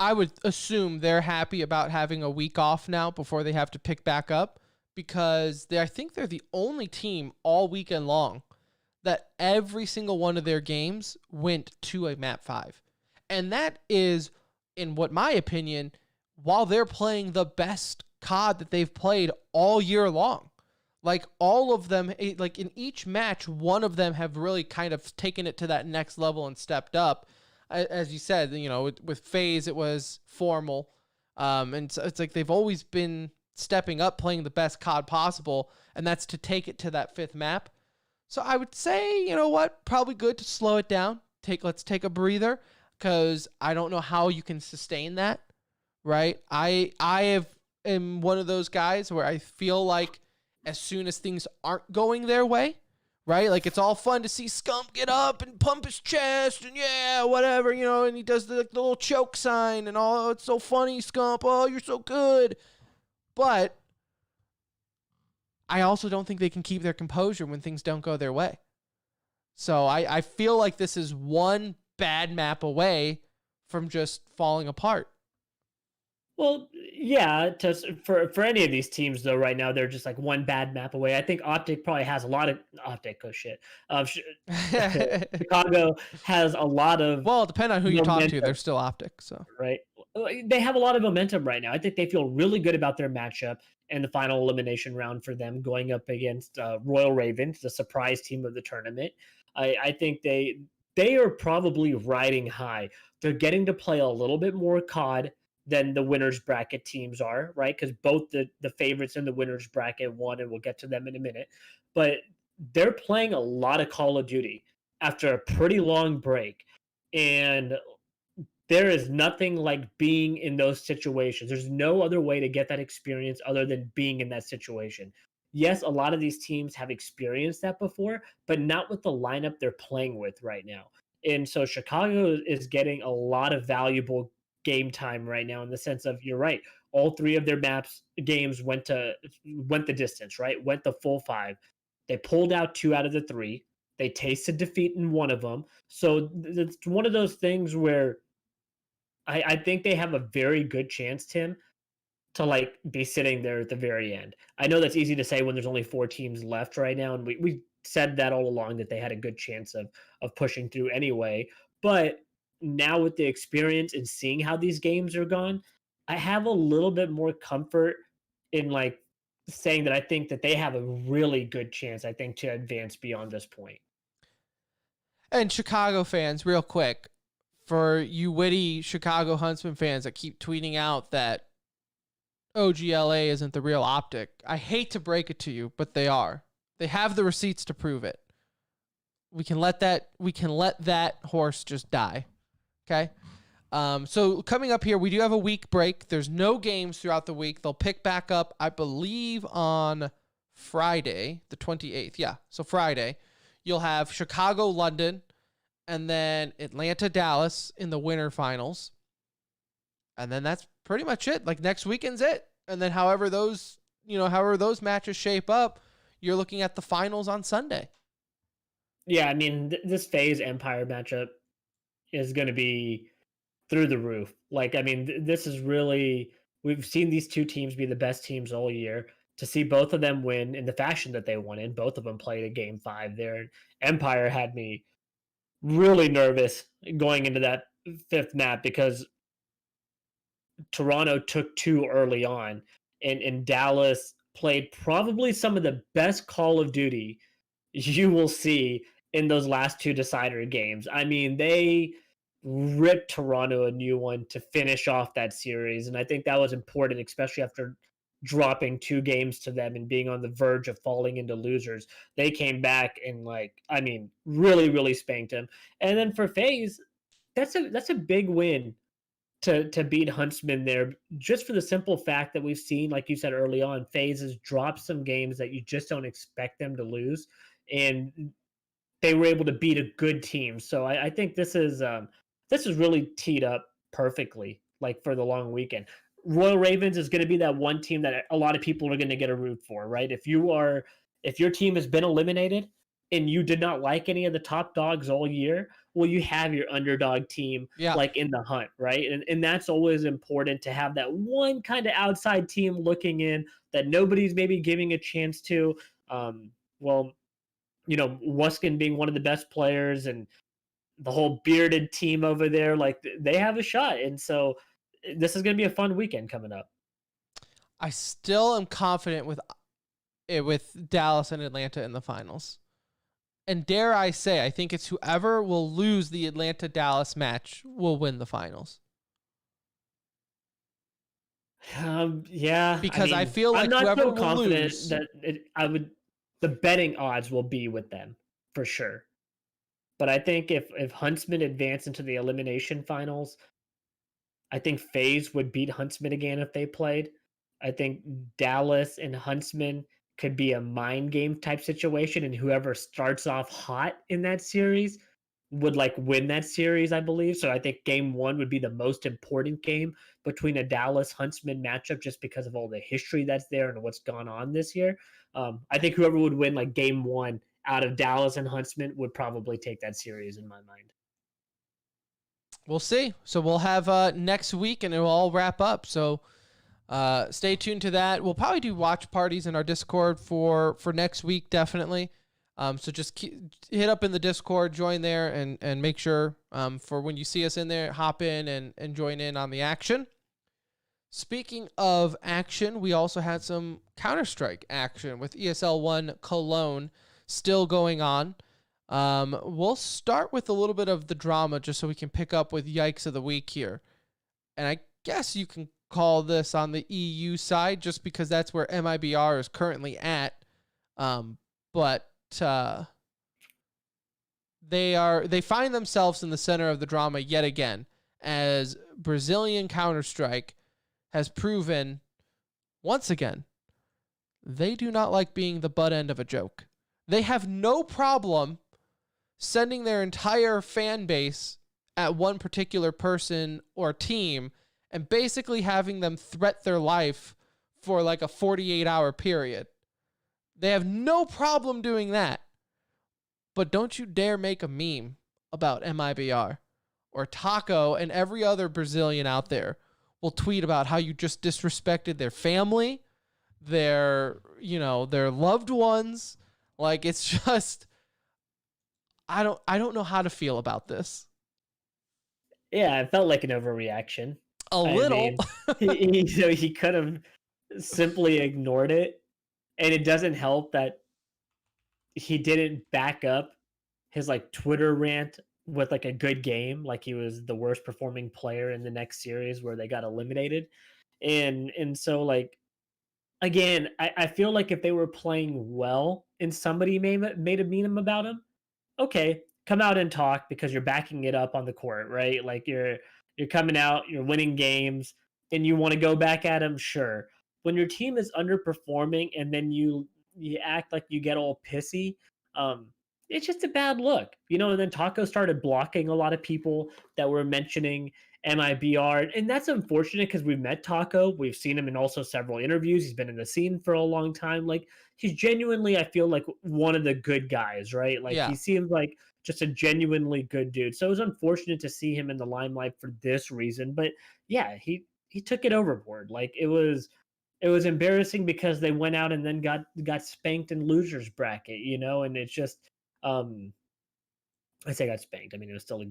I would assume they're happy about having a week off now before they have to pick back up, because I think they're the only team all weekend long that every single one of their games went to a map 5. And that is, in what my opinion, while they're playing the best COD that they've played all year long. Like all of them, like in each match, one of them have really kind of taken it to that next level and stepped up. As you said, with FaZe, it was formal. And so it's like they've always been stepping up, playing the best COD possible, and that's to take it to that 5th map. So I would say, you know what, probably good to slow it down. Let's take a breather, because I don't know how you can sustain that, right? am one of those guys where I feel like as soon as things aren't going their way, right? Like it's all fun to see Scump get up and pump his chest and yeah, whatever, and he does the little choke sign and all. Oh, it's so funny, Scump. Oh, you're so good. But I also don't think they can keep their composure when things don't go their way. So I feel like this is one bad map away from just falling apart. Well, yeah, for any of these teams though, right now they're just like one bad map away. I think Optic probably has a lot of Optic. Oh shit, Chicago has a lot of. Well, depending on who you talk to, momentum, they're still Optic. So right, they have a lot of momentum right now. I think they feel really good about their matchup and the final elimination round for them going up against Royal Ravens, the surprise team of the tournament. I think they are probably riding high. They're getting to play a little bit more COD than the winners bracket teams are, right? Because both the favorites in the winners bracket won, and we'll get to them in a minute. But they're playing a lot of Call of Duty after a pretty long break. And there is nothing like being in those situations. There's no other way to get that experience other than being in that situation. Yes, a lot of these teams have experienced that before, but not with the lineup they're playing with right now. And so Chicago is getting a lot of valuable game time right now in the sense of, you're right, all 3 of their games went the distance, right? Went the full 5. They pulled out 2 out of the 3. They tasted defeat in one of them. So it's one of those things where I think they have a very good chance, Tim, to like be sitting there at the very end. I know that's easy to say when there's only 4 teams left right now, and we said that all along that they had a good chance of pushing through anyway. But now with the experience and seeing how these games are gone, I have a little bit more comfort in like saying that I think that they have a really good chance, I think, to advance beyond this point. And Chicago fans, real quick, for you witty Chicago Huntsman fans that keep tweeting out that OGLA isn't the real Optic, I hate to break it to you, but they are. They have the receipts to prove it. We can let that horse just die. Okay? So coming up here, we do have a week break. There's no games throughout the week. They'll pick back up, I believe, on Friday, the 28th. Yeah, so Friday. You'll have Chicago, London, and then Atlanta, Dallas in the winter finals. And then that's pretty much it. Like next weekend's it. And then however those matches shape up, you're looking at the finals on Sunday. Yeah, I mean, this FaZe Empire matchup is going to be through the roof. Like, I mean, this is really, we've seen these 2 teams be the best teams all year. To see both of them win in the fashion that they won in, both of them played a game 5 there. Empire had me really nervous going into that 5th map because Toronto took 2 early on, and Dallas played probably some of the best Call of Duty you will see in those last 2 decider games. I mean, they ripped Toronto a new one to finish off that series, and I think that was important, especially after dropping 2 games to them and being on the verge of falling into losers. They came back and really, really spanked them. And then for FaZe, that's a big win to beat Huntsman there, just for the simple fact that we've seen, like you said early on, FaZe has dropped some games that you just don't expect them to lose, and they were able to beat a good team. So I think this is really teed up perfectly, like for the long weekend. Royal Ravens is going to be that one team that a lot of people are going to get a root for, right? If your team has been eliminated and you did not like any of the top dogs all year, well, you have your underdog team Yeah. like in the hunt, right? And that's always important to have that one kind of outside team looking in that nobody's maybe giving a chance to. Well, Wuskin being one of the best players and the whole bearded team over there, like they have a shot. And so this is going to be a fun weekend coming up. I still am confident with Dallas and Atlanta in the finals. And dare I say, I think it's whoever will lose the Atlanta-Dallas match will win the finals. Yeah, Because I feel like I'm not whoever so will confident lose, that the betting odds will be with them for sure. But I think if Huntsman advance into the elimination finals, I think FaZe would beat Huntsman again if they played. I think Dallas and Huntsman could be a mind game type situation, and whoever starts off hot in that series would like win that series, I believe. So I think game one would be the most important game between a Dallas Huntsman matchup just because of all the history that's there and what's gone on this year. I think whoever would win like game one out of Dallas and Huntsman would probably take that series in my mind. we'll see. So we'll have next week, and it'll all wrap up. So stay tuned to that. We'll probably do watch parties in our Discord for next week, definitely. So just hit up in the Discord, join there, and make sure for when you see us in there, hop in and join in on the action. Speaking of action, we also had some Counter-Strike action with ESL 1 Cologne still going on. We'll start with a little bit of the drama just so we can pick up with Yikes of the Week here. And I guess you can call this on the EU side just because that's where MIBR is currently at. But they find themselves in the center of the drama yet again, as Brazilian Counter-Strike has proven once again they do not like being the butt end of a joke. They have no problem sending their entire fan base at one particular person or team and basically having them threat their life for like a 48-hour period. They have no problem doing that. But don't you dare make a meme about MIBR, or Taco and every other Brazilian out there will tweet about how you just disrespected their family, their loved ones. Like, it's just, I don't know how to feel about this. Yeah, it felt like an overreaction. A little. He could have simply ignored it, and it doesn't help that he didn't back up his like Twitter rant with like a good game, like he was the worst performing player in the next series where they got eliminated. And so like again, I feel like if they were playing well and somebody made a meme about him, okay, come out and talk because you're backing it up on the court, right? Like you're coming out, you're winning games, and you want to go back at him, sure. When your team is underperforming and then you act like you get all pissy, it's just a bad look, And then Taco started blocking a lot of people that were mentioning MIBR, and that's unfortunate because we've met Taco, we've seen him in also several interviews. He's been in the scene for a long time. Like he's genuinely, I feel like one of the good guys, right? Like Yeah. he seems like just a genuinely good dude. So it was unfortunate to see him in the limelight for this reason, but yeah, he took it overboard. Like it was embarrassing because they went out and then got spanked in losers bracket, and it's just I say got spanked. I mean, it was still a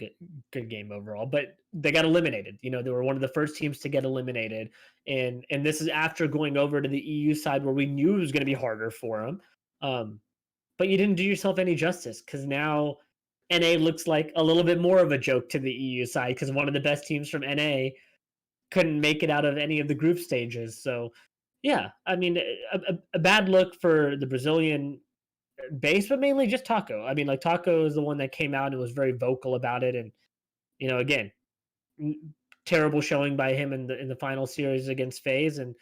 good game overall, but they got eliminated. They were one of the first teams to get eliminated, and this is after going over to the EU side where we knew it was going to be harder for them. But you didn't do yourself any justice because now NA looks like a little bit more of a joke to the EU side because one of the best teams from NA couldn't make it out of any of the group stages. So, yeah, I mean, a bad look for the Brazilian base, but mainly just Taco. I mean, like Taco is the one that came out and was very vocal about it. And, again, terrible showing by him in the final series against FaZe, and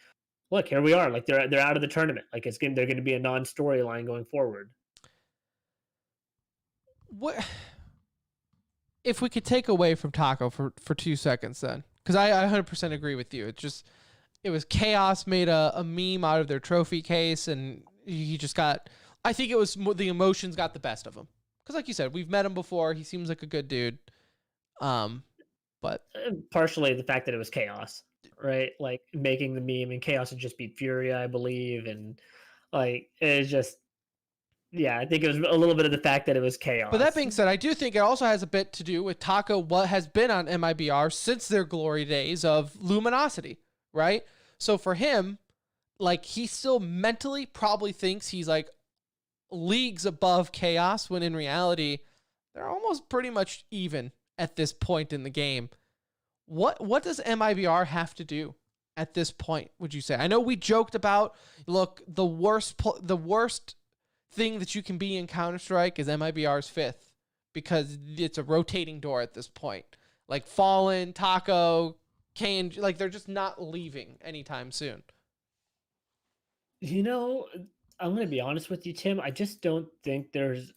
look, here we are. Like they're out of the tournament. Like they're going to be a non-storyline going forward. What if we could take away from Taco for 2 seconds then? Because I 100% agree with you. It was chaos, made a meme out of their trophy case, and he just got. I think it was the emotions got the best of him. Because like you said, we've met him before. He seems like a good dude. But partially the fact that it was chaos, right? Like making the meme, and chaos had just beat Furia, I believe, and like it's just. Yeah, I think it was a little bit of the fact that it was chaos. But that being said, I do think it also has a bit to do with Taco, what has been on MIBR since their glory days of luminosity, right? So for him, like he still mentally probably thinks he's like leagues above chaos when in reality, they're almost pretty much even at this point in the game. What does MIBR have to do at this point, would you say? I know we joked about, look, the worst thing that you can be in Counter-Strike is MIBR's 5th because it's a rotating door at this point. Like Fallen, Taco, Kane, like they're just not leaving anytime soon. You know, I'm going to be honest with you, Tim. I just don't think there's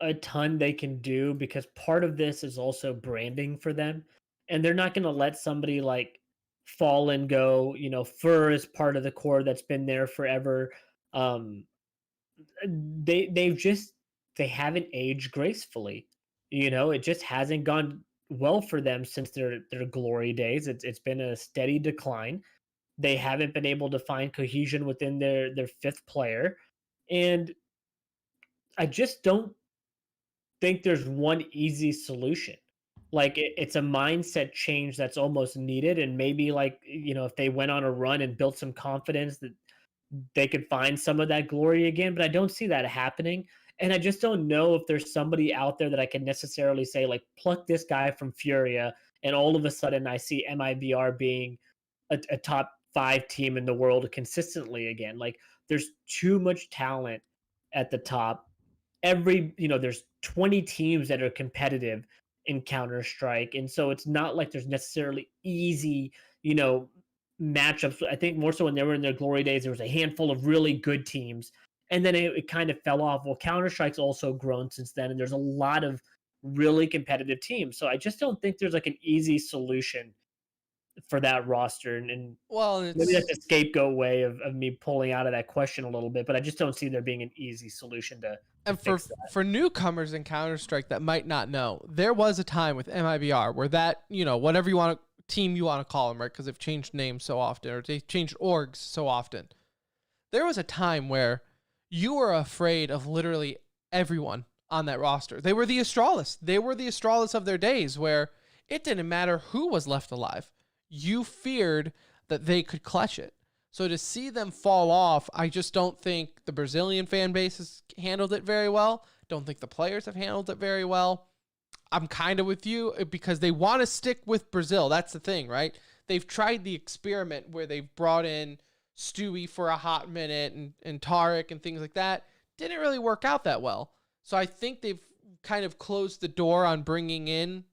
a ton they can do because part of this is also branding for them. And they're not going to let somebody like Fallen go. You know, Fur is part of the core that's been there forever. They haven't aged gracefully. You know, it just hasn't gone well for them since their glory days. It's been a steady decline. They haven't been able to find cohesion within their 5th player, and I just don't think there's one easy solution. Like it's a mindset change that's almost needed, and maybe like if they went on a run and built some confidence that they could find some of that glory again, but I don't see that happening. And I just don't know if there's somebody out there that I can necessarily say, like, pluck this guy from Furia, and all of a sudden I see MIBR being a top 5 team in the world consistently again. Like, there's too much talent at the top. There's 20 teams that are competitive in Counter-Strike. And so it's not like there's necessarily easy, matchups. I think more so when they were in their glory days, there was a handful of really good teams, and then it kind of fell off. Well, Counter-Strike's also grown since then, and there's a lot of really competitive teams. So I just don't think there's like an easy solution for that roster. And well, maybe that's a scapegoat way of me pulling out of that question a little bit, but I just don't see there being an easy solution to and fix that. For newcomers in Counter-Strike that might not know, there was a time with MIBR where that, whatever team you want to call them, right? Because they've changed names so often, or they've changed orgs so often. There was a time where you were afraid of literally everyone on that roster. They were the Astralis. They were the Astralis of their days, where it didn't matter who was left alive. You feared that they could clutch it. So to see them fall off, I just don't think the Brazilian fan base has handled it very well. Don't think the players have handled it very well. I'm kind of with you because they want to stick with Brazil. That's the thing, right? They've tried the experiment where they've brought in Stewie for a hot minute and Tarek and things like that. Didn't really work out that well. So I think they've kind of closed the door on bringing in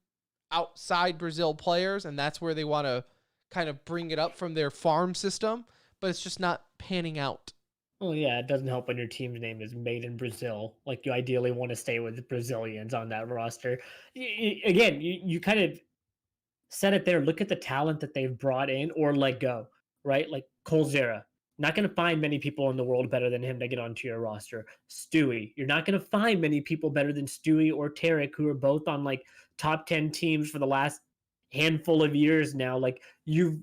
outside Brazil players, and that's where they want to kind of bring it up from their farm system, but it's just not panning out. Well, yeah, it doesn't help when your team's name is made in Brazil. Like, you ideally want to stay with the Brazilians on that roster. You kind of said it there. Look at the talent that they've brought in or let go, right? Like Colzera. Not going to find many people in the world better than him to get onto your roster. Stewie. You're not going to find many people better than Stewie or Tarek, who are both on like top 10 teams for the last handful of years now. Like, you've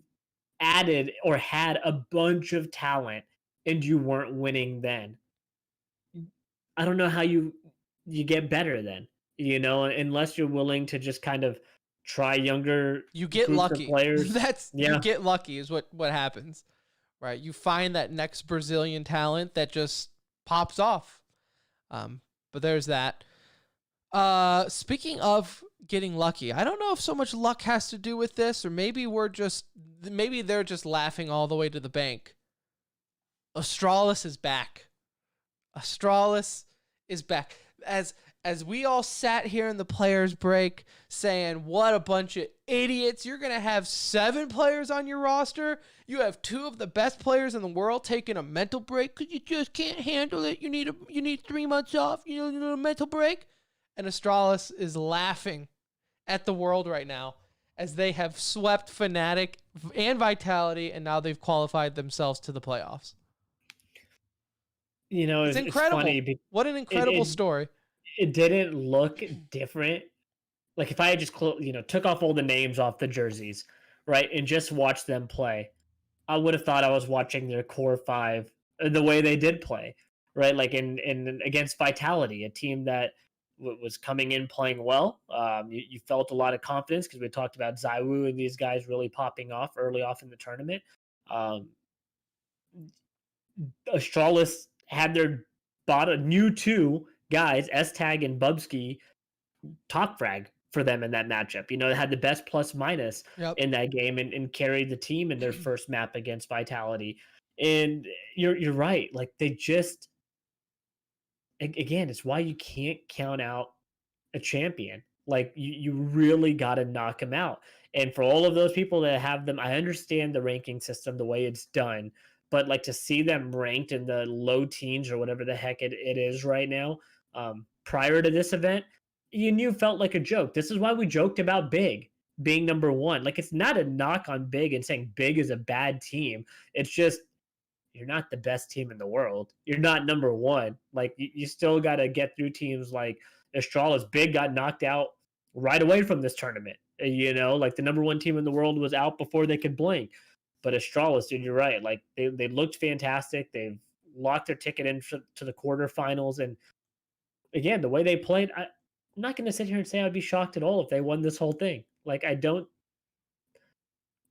added or had a bunch of talent and you weren't winning then. I don't know how you get better then, unless you're willing to just kind of try younger you get groups lucky of players. You get lucky is what happens, right? You find that next Brazilian talent that just pops off. But there's that. Speaking of getting lucky, I don't know if so much luck has to do with this, or maybe they're just laughing all the way to the bank. Astralis is back. Astralis is back. As as we all sat here in the players break saying, what a bunch of idiots. You're going to have 7 players on your roster. You have 2 of the best players in the world taking a mental break because you just can't handle it. You need 3 months off. You need a mental break. And Astralis is laughing at the world right now as they have swept Fnatic and Vitality, and now they've qualified themselves to the playoffs. You know, It's incredible. It's funny. What an incredible story. It didn't look different. Like if I had just took off all the names off the jerseys, right, and just watched them play, I would have thought I was watching their core 5 the way they did play, right? Like in against Vitality, a team that was coming in playing well. You felt a lot of confidence because we talked about Zywoo and these guys really popping off early off in the tournament. Astralis had their new 2 guys, S-Tag and Bubsky, top frag for them in that matchup. You know, they had the best plus minus in that game and carried the team in their first map against Vitality. And you're right. Like they just, again, it's why you can't count out a champion. Like you really got to knock him out. And for all of those people that have them, I understand the ranking system, the way it's done, but like to see them ranked in the low teens or whatever the heck it is right now, prior to this event, you felt like a joke. This is why we joked about Big being number 1. Like it's not a knock on Big and saying Big is a bad team. It's just, you're not the best team in the world. You're not number 1. Like you still got to get through teams like Astralis. Big got knocked out right away from this tournament. You know, like the number 1 team in the world was out before they could blink. But Astralis, dude, you're right. Like they looked fantastic. They've locked their ticket in to the quarterfinals. And again, the way they played, I'm not going to sit here and say I'd be shocked at all if they won this whole thing. Like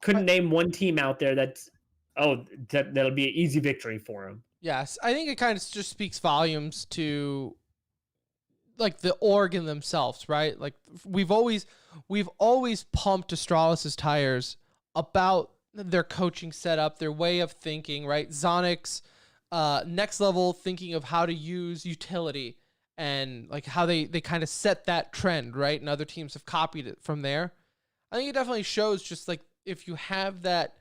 couldn't name one team out there that'll be an easy victory for them. Yes, I think it kind of just speaks volumes to like the org themselves, right? Like we've always pumped Astralis' tires about their coaching setup, their way of thinking, right? Zonic's next level thinking of how to use utility and like how they kind of set that trend, right? And other teams have copied it from there. I think it definitely shows just like if you have that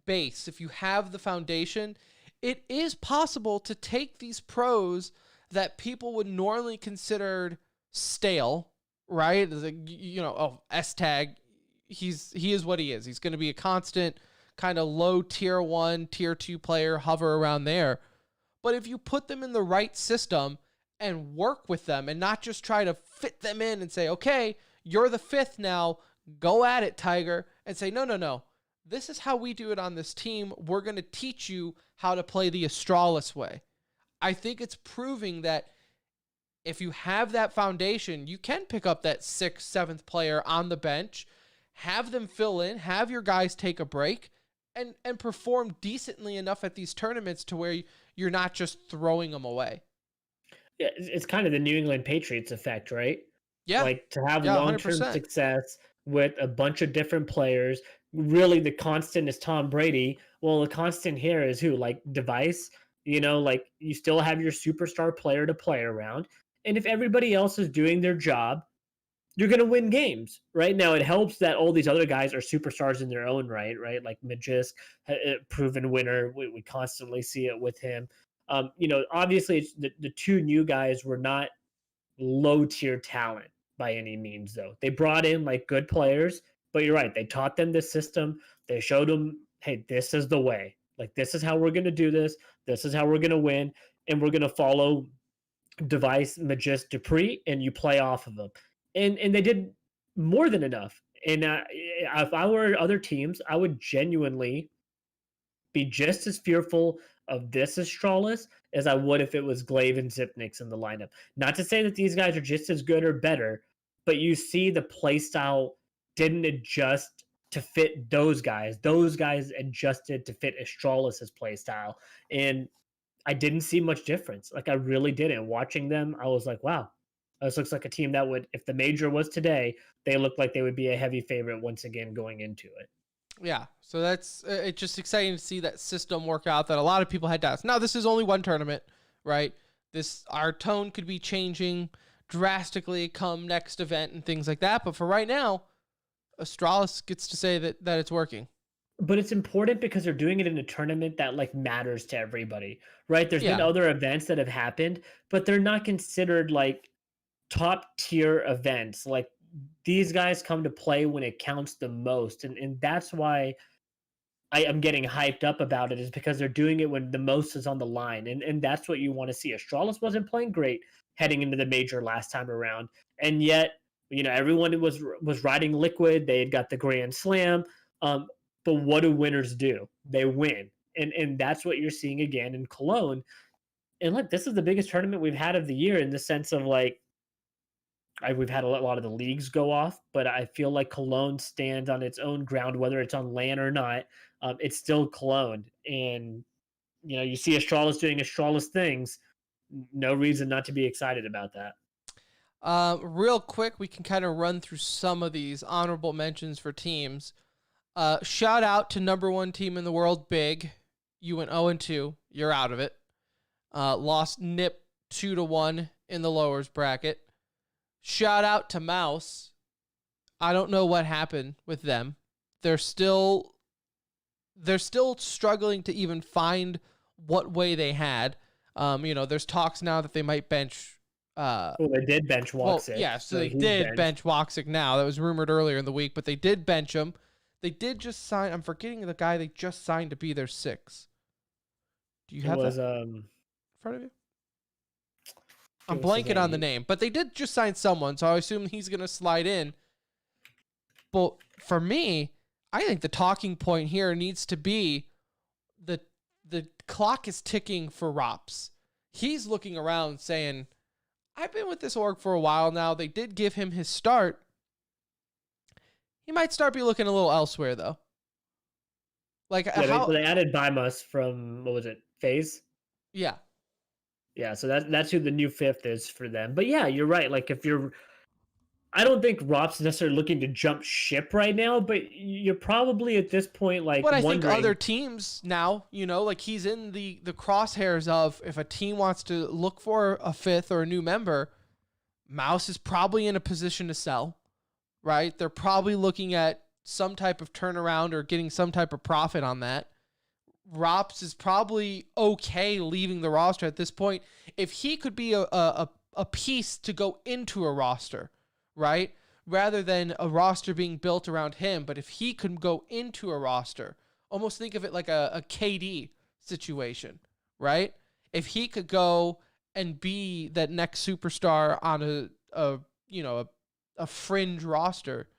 base, if you have the foundation, it is possible to take these pros that people would normally consider stale, right? Like, S-Tag, he is what he is. He's going to be a constant kind of low tier 1, tier 2 player, hover around there. But if you put them in the right system and work with them and not just try to fit them in and say, okay, you're the 5th now, go at it, Tiger, and say, no. This is how we do it on this team. We're going to teach you how to play the Astralis way. I think it's proving that if you have that foundation, you can pick up that 6th, 7th player on the bench, have them fill in, have your guys take a break, and perform decently enough at these tournaments to where you're not just throwing them away. Yeah, it's kind of the New England Patriots effect, right? Yeah. Like to have long-term 100%. success with a bunch of different players. Really, the constant is Tom Brady. Well, the constant here is who? Like Device. You know, like you still have your superstar player to play around. And if everybody else is doing their job, you're going to win games. Right now, it helps that all these other guys are superstars in their own right? Like Magisk, proven winner. We constantly see it with him. Obviously, it's the 2 new guys were not low-tier talent by any means, though. They brought in, like, good players, but you're right. They taught them the system. They showed them, hey, this is the way. Like, this is how we're going to do this. This is how we're going to win, and we're going to follow Device, Magisk, Dupree, and you play off of them. And they did more than enough. And if I were other teams, I would genuinely be just as fearful of this Astralis as I would if it was Glaive and Zipnix in the lineup. Not to say that these guys are just as good or better, but you see the play style didn't adjust to fit those guys. Those guys adjusted to fit Astralis' play style. And I didn't see much difference. Like I really didn't. Watching them, I was like, wow, this looks like a team that would, if the major was today, they look like they would be a heavy favorite once again going into it. Yeah, so that's it's just exciting to see that system work out that a lot of people had doubts. Now, this is only one tournament, right? Our tone could be changing drastically come next event and things like that. But for right now, Astralis gets to say that it's working. But it's important because they're doing it in a tournament that like matters to everybody, right? There's been Yeah. other events that have happened, but they're not considered like top tier events. Like these guys come to play when it counts the most. And that's why I am getting hyped up about it, is because they're doing it when the most is on the line. And that's what you want to see. Astralis wasn't playing great heading into the major last time around. And yet, everyone was riding Liquid. They had got the Grand Slam. But what do winners do? They win. And that's what you're seeing again in Cologne. And look, this is the biggest tournament we've had of the year, in the sense of like, we've had a lot of the leagues go off, but I feel like Cologne stands on its own ground, whether it's on LAN or not. It's still Cologne. And, you see Astralis doing Astralis things. No reason not to be excited about that. Real quick, we can kind of run through some of these honorable mentions for teams. Shout out to number 1 team in the world, Big. You went 0-2. You're out of it. Lost Nip 2-1 in the lowers bracket. Shout out to Mouse. I don't know what happened with them. They're still struggling to even find what way they had. There's talks now that they might bench. They did bench Woxic. Well, yeah, so they did bench Woxic now. That was rumored earlier in the week, but they did bench him. They did just sign. I'm forgetting the guy they just signed to be their 6. Do you have that in front of you? I'm blanking on the name, but they did just sign someone, so I assume he's going to slide in. But for me, I think the talking point here needs to be the clock is ticking for Rops. He's looking around saying, I've been with this org for a while now. They did give him his start. He might start be looking a little elsewhere, though. Like, they added Bimus from, what was it, FaZe? Yeah. Yeah, so that's who the new 5th is for them. But yeah, you're right. Like, I don't think Rops is necessarily looking to jump ship right now, but you're probably at this point like But I wondering. think other teams now, like he's in the crosshairs of, if a team wants to look for a 5th or a new member, Mouse is probably in a position to sell, right? They're probably looking at some type of turnaround or getting some type of profit on that. Rops is probably okay leaving the roster at this point. If he could be a piece to go into a roster, right? Rather than a roster being built around him. But if he could go into a roster, almost think of it like a KD situation, right? If he could go and be that next superstar on a fringe roster,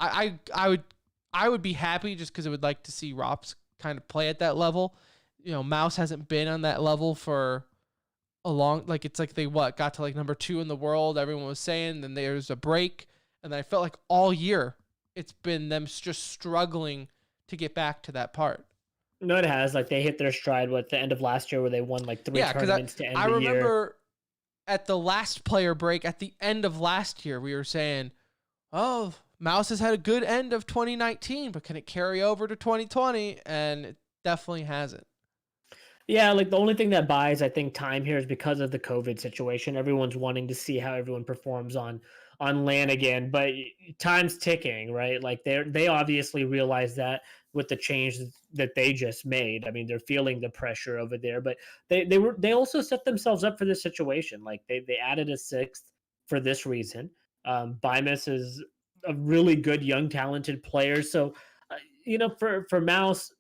I would be happy, just because I would like to see Rops kind of play at that level. Mouse hasn't been on that level for a long, like, it's like they got to like number 2 in the world, everyone was saying, then there's a break, and then I felt like all year it's been them just struggling to get back to that part. No, it has. Like, they hit their stride at the end of last year, where they won like 3 tournaments to end the year. I remember at the last player break at the end of last year, we were saying, oh, Mouse has had a good end of 2019, but can it carry over to 2020? And it definitely hasn't. Yeah, like the only thing that buys, I think, time here is because of the COVID situation. Everyone's wanting to see how everyone performs on LAN again, but time's ticking, right? Like they obviously realize that with the change that they just made. I mean, they're feeling the pressure over there, but they also set themselves up for this situation. Like they added a 6th for this reason. Bimus is a really good young talented player, so for Mouse,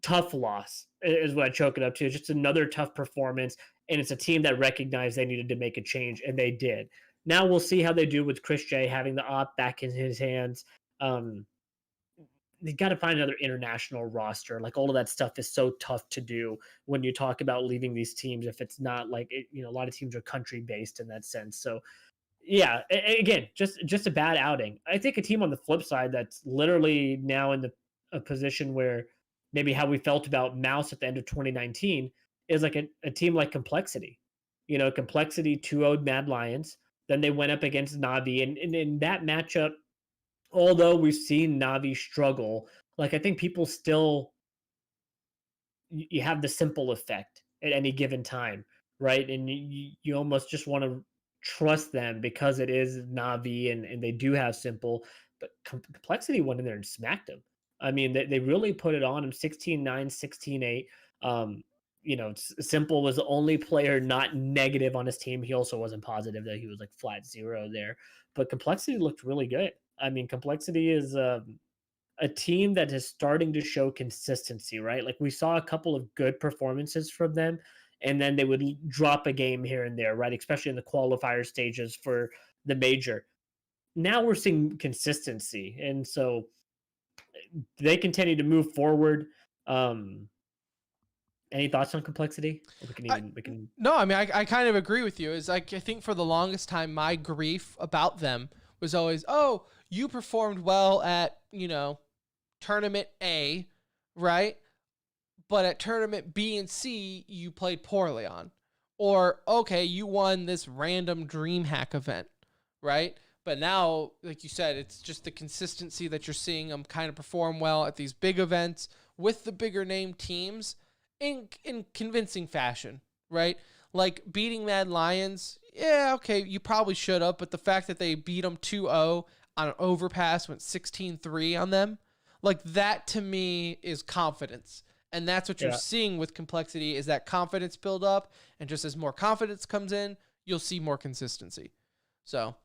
tough loss is what I choke it up to. It's just another tough performance, and it's a team that recognized they needed to make a change, and they did. Now we'll see how they do with Chris J having the op back in his hands. They got to find another international roster. Like, all of that stuff is so tough to do when you talk about leaving these teams, if it's not like a lot of teams are country based in that sense. So yeah, again, just a bad outing. I think a team on the flip side that's literally now in a position where maybe how we felt about Mouse at the end of 2019 is like a team like Complexity. Complexity 2-0'd Mad Lions. Then they went up against Navi. And in that matchup, although we've seen Navi struggle, like, I think people still, you have the simple effect at any given time, right? And you almost just want to trust them because it is Navi and they do have Simple, but Complexity went in there and smacked them. I mean, they really put it on him 16-9, 16-8. Simple was the only player not negative on his team. He also wasn't positive that he was like flat zero there, but Complexity looked really good. I mean, Complexity is a team that is starting to show consistency, right? Like we saw a couple of good performances from them, and then they would drop a game here and there, right? Especially in the qualifier stages for the major. Now we're seeing consistency, and so they continue to move forward. Any thoughts on Complexity? No, I mean, I kind of agree with you. Is like, I think for the longest time, my grief about them was always, oh, you performed well at, tournament A, right? But at tournament B and C, you played poorly on. Or, okay, you won this random DreamHack event, right? But now, like you said, it's just the consistency that you're seeing them kind of perform well at these big events with the bigger name teams in convincing fashion, right? Like beating Mad Lions, yeah, okay, you probably should have, but the fact that they beat them 2-0 on an overpass, went 16-3 on them, like that to me is confidence. And that's what you're seeing with Complexity is that confidence build up. And just as more confidence comes in, you'll see more consistency. So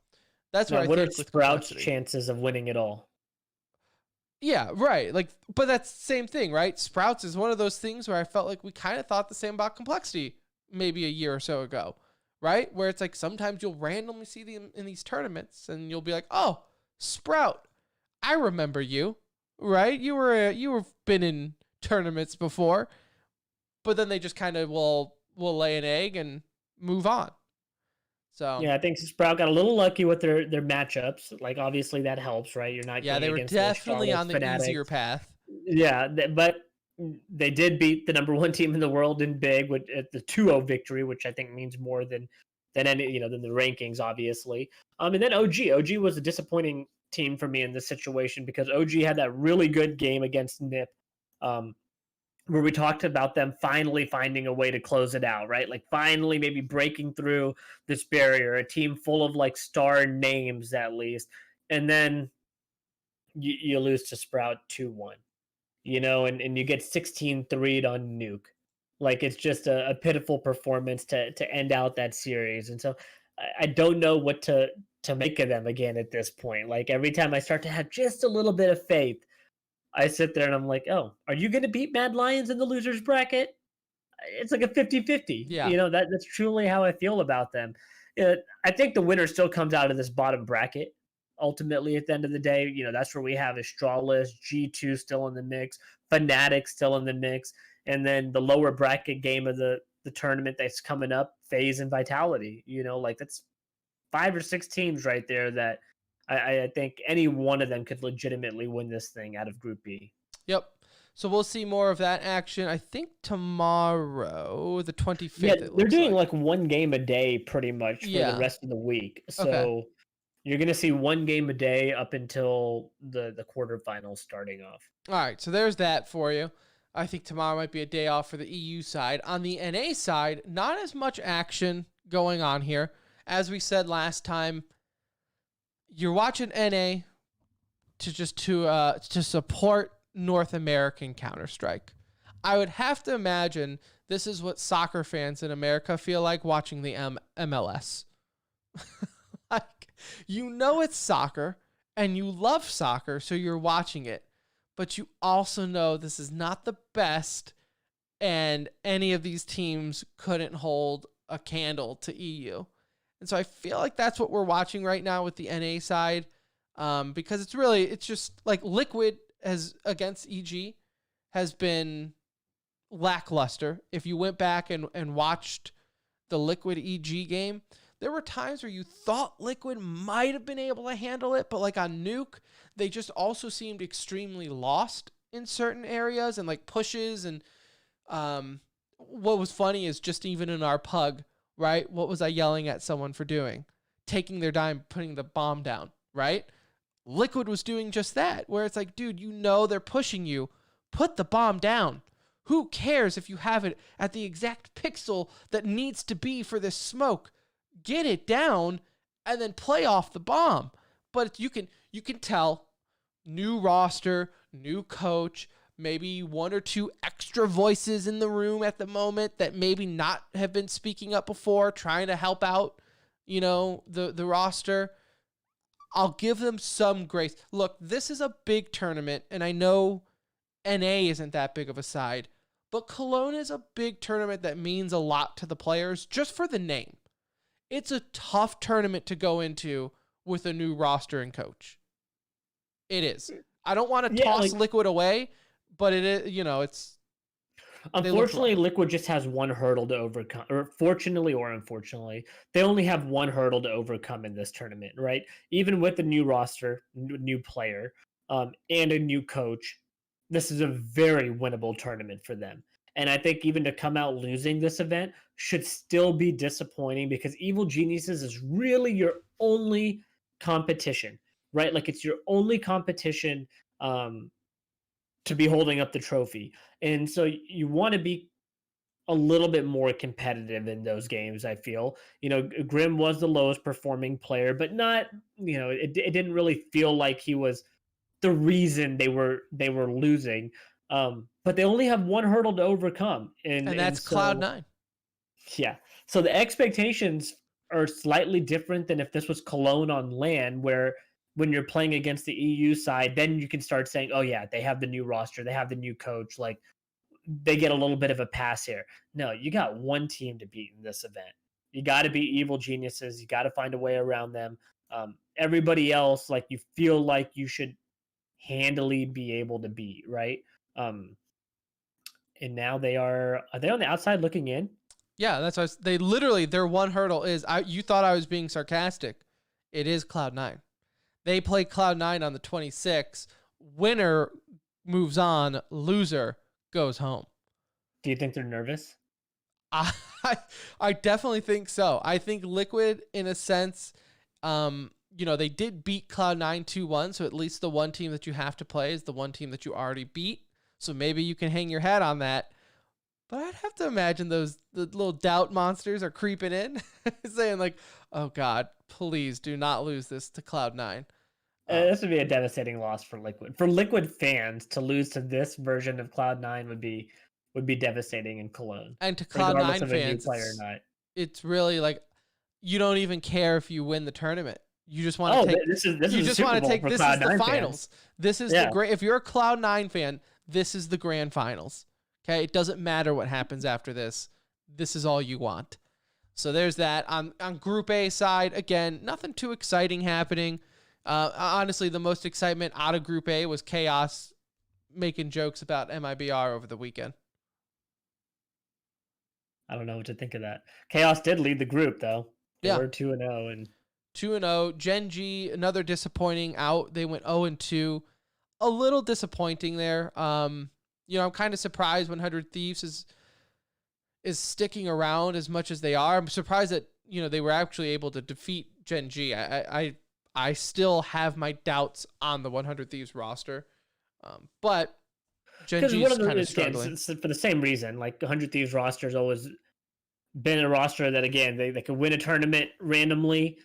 that's what I think. What are with Sprout's Complexity. chances of winning it all? Yeah, right. Like, but that's the same thing, right? Sprouts is one of those things where I felt like we kind of thought the same about Complexity maybe a year or so ago, right? Where it's like sometimes you'll randomly see them in these tournaments and you'll be like, oh, Sprout, I remember you, right? You were been in tournaments before, but then they just kind of will lay an egg and move on. So yeah, I think Sprout got a little lucky with their matchups. Like obviously that helps, right? You're not they were definitely on the easier path. Yeah, but they did beat the number one team in the world in big with at the 2-0 victory, which I think means more than any than the rankings, obviously. And then OG was a disappointing team for me in this situation because OG had that really good game against NIP. Where we talked about them finally finding a way to close it out, right? Like finally maybe breaking through this barrier, a team full of like star names at least. And then you lose to Sprout 2-1, and you get 16-3'd on Nuke. Like it's just a pitiful performance to end out that series. And so I don't know what to make of them again at this point. Like every time I start to have just a little bit of faith, I sit there and I'm like, oh, are you going to beat Mad Lions in the losers bracket? It's like a 50-50. Yeah. That's truly how I feel about them. I think the winner still comes out of this bottom bracket. Ultimately, at the end of the day, that's where we have a Strawless, G2 still in the mix, Fnatic still in the mix, and then the lower bracket game of the tournament that's coming up, FaZe and Vitality. Like that's 5 or 6 teams right there that I think any one of them could legitimately win this thing out of Group B. Yep. So we'll see more of that action, I think, tomorrow, the 25th. Yeah, they're doing like one game a day pretty much for the rest of the week. So you're going to see one game a day up until the quarterfinals starting off. All right, so there's that for you. I think tomorrow might be a day off for the EU side. On the NA side, not as much action going on here. As we said last time, you're watching NA to support North American Counter-Strike. I would have to imagine this is what soccer fans in America feel like watching the MLS. Like, it's soccer and you love soccer, so you're watching it, but you also know this is not the best and any of these teams couldn't hold a candle to EU. And so I feel like that's what we're watching right now with the NA side, because it's just like Liquid against EG has been lackluster. If you went back and watched the Liquid EG game, there were times where you thought Liquid might have been able to handle it, but like on Nuke, they just also seemed extremely lost in certain areas and like pushes. And what was funny is just even in our pug, right? What was I yelling at someone for doing? Taking their dime, putting the bomb down, right? Liquid was doing just that, where it's like, dude, they're pushing you. Put the bomb down. Who cares if you have it at the exact pixel that needs to be for this smoke? get it down, and then play off the bomb. But you can tell new roster, new coach, maybe one or two extra voices in the room at the moment that maybe not have been speaking up before, trying to help out, the roster. I'll give them some grace. Look, this is a big tournament, and I know NA isn't that big of a side, but Cologne is a big tournament that means a lot to the players just for the name. It's a tough tournament to go into with a new roster and coach. It is. I don't want to toss Liquid away, but it is, it's... Unfortunately, Liquid just has one hurdle to overcome, or fortunately or unfortunately, they only have one hurdle to overcome in this tournament, right? Even with the new roster, new player, and a new coach, this is a very winnable tournament for them. And I think even to come out losing this event should still be disappointing because Evil Geniuses is really your only competition, right? Like it's your only competition to be holding up the trophy. And so you want to be a little bit more competitive in those games, I feel. Grim was the lowest performing player, but not, it didn't really feel like he was the reason they were losing. But they only have one hurdle to overcome. And that's Cloud9. Yeah. So the expectations are slightly different than if this was Cologne on LAN, where when you're playing against the EU side, then you can start saying, oh yeah, they have the new roster, they have the new coach, like they get a little bit of a pass here. No, you got one team to beat in this event. You got to beat Evil Geniuses. You got to find a way around them. Everybody else, like you feel like you should handily be able to beat, right? And now are they on the outside looking in? Yeah, that's why they literally, their one hurdle is, you thought I was being sarcastic. It is Cloud9. They play Cloud9 on the 26th. Winner moves on. Loser goes home. Do you think they're nervous? I definitely think so. I think Liquid, in a sense, they did beat Cloud9 2-1, so at least the one team that you have to play is the one team that you already beat. So maybe you can hang your hat on that. But I'd have to imagine the little doubt monsters are creeping in, saying like, oh God, please do not lose this to Cloud9. This would be a devastating loss for Liquid. For Liquid fans to lose to this version of Cloud9 would be devastating in Cologne. And to Cloud9 fans, it's really like you don't even care if you win the tournament. You just want to take this is the finals. This is the great. If you're a Cloud9 fan, this is the grand finals. Okay, it doesn't matter what happens after this. This is all you want. So there's that. On Group A side, again, nothing too exciting happening. Honestly, the most excitement out of Group A was Chaos making jokes about MIBR over the weekend. I don't know what to think of that. Chaos did lead the group, though. They were 2-0. And 2-0. Gen G, another disappointing out. They went 0-2. A little disappointing there. I'm kind of surprised 100 Thieves is sticking around as much as they are. I'm surprised that, they were actually able to defeat Gen G. I still have my doubts on the 100 Thieves roster. But Gen G is kind of struggling. For the same reason, like 100 Thieves roster has always been a roster that, again, they could win a tournament randomly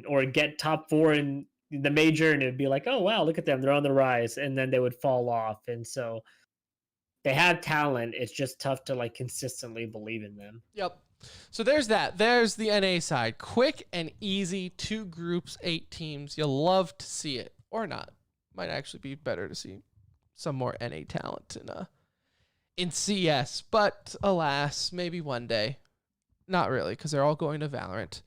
or get top 4 in the major, and it'd be like, oh, wow, look at them. They're on the rise. And then they would fall off. And so they have talent. It's just tough to consistently believe in them. Yep. So there's that. There's the NA side. Quick and easy, 2 groups, 8 teams. You'll love to see it, or not. Might actually be better to see some more NA talent in CS. But alas, maybe one day. Not really, because they're all going to Valorant.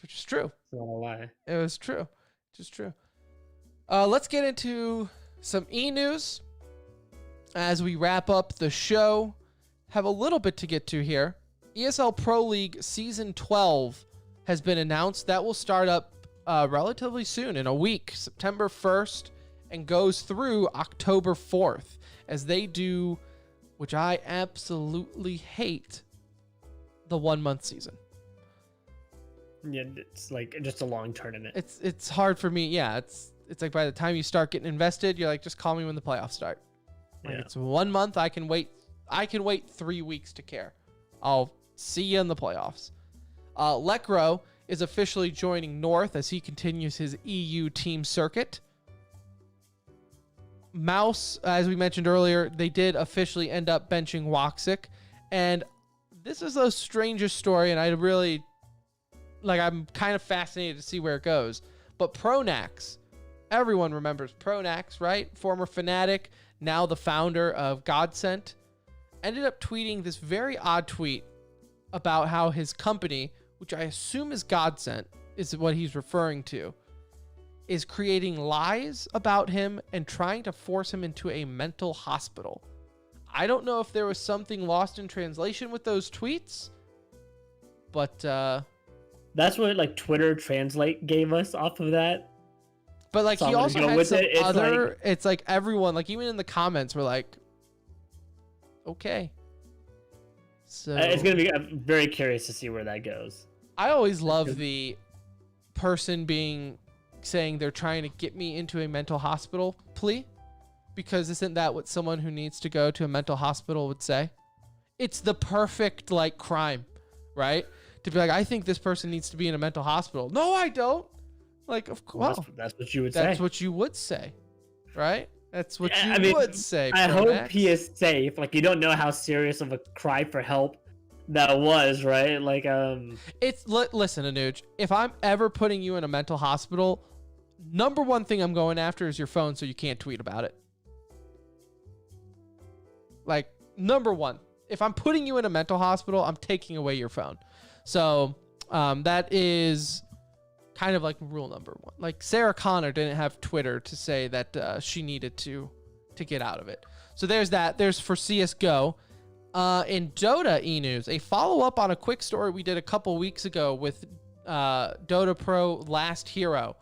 Which is true. It's not a lie. It was true. Just true. Let's get into some e-news as we wrap up the show. Have a little bit to get to here. ESL Pro League Season 12 has been announced. That will start up relatively soon, in a week, September 1st, and goes through October 4th, as they do, which I absolutely hate, the 1-month season. Yeah, it's just a long tournament. It's hard for me. Yeah, it's like by the time you start getting invested, you're like, just call me when the playoffs start. It's 1 month. I can wait 3 weeks to care. I'll see you in the playoffs. Lekro is officially joining North as he continues his EU team circuit. Mouse, as we mentioned earlier, they did officially end up benching Woxic. And this is the strangest story, and I'm kind of fascinated to see where it goes. But Pronax, everyone remembers Pronax, right? Former Fnatic, now the founder of Godsent, ended up tweeting this very odd tweet about how his company, which I assume is Godsent, is what he's referring to, is creating lies about him and trying to force him into a mental hospital. I don't know if there was something lost in translation with those tweets, but that's what like Twitter Translate gave us off of that. But like So he I'm gonna also go had with some it. It's other. like- It's like everyone, like even in the comments, were like, okay. So It's gonna be. I'm very curious to see where that goes. I always love the person saying they're trying to get me into a mental hospital plea, because isn't that what someone who needs to go to a mental hospital would say? It's the perfect like crime, right? To be like, I think this person needs to be in a mental hospital. No, I don't. Like, of course, That's what you would say. that's what you would say, right? That's what Yeah, you I mean, would say. I hope Pronax. he is safe. Like you don't know how serious of a cry for help that was, right? Like It's listen, Anuj. If I'm ever putting you in a mental hospital, number one thing I'm going after is your phone, so you can't tweet about it. Like number one, if I'm putting you in a mental hospital, I'm taking away your phone. So that is kind of like rule number one. Like Sarah Connor didn't have Twitter to say that she needed to get out of it. So there's that. There's for CSGO. In Dota e-news, a follow-up on a quick story we did a couple weeks ago with Dota Pro Last Hero.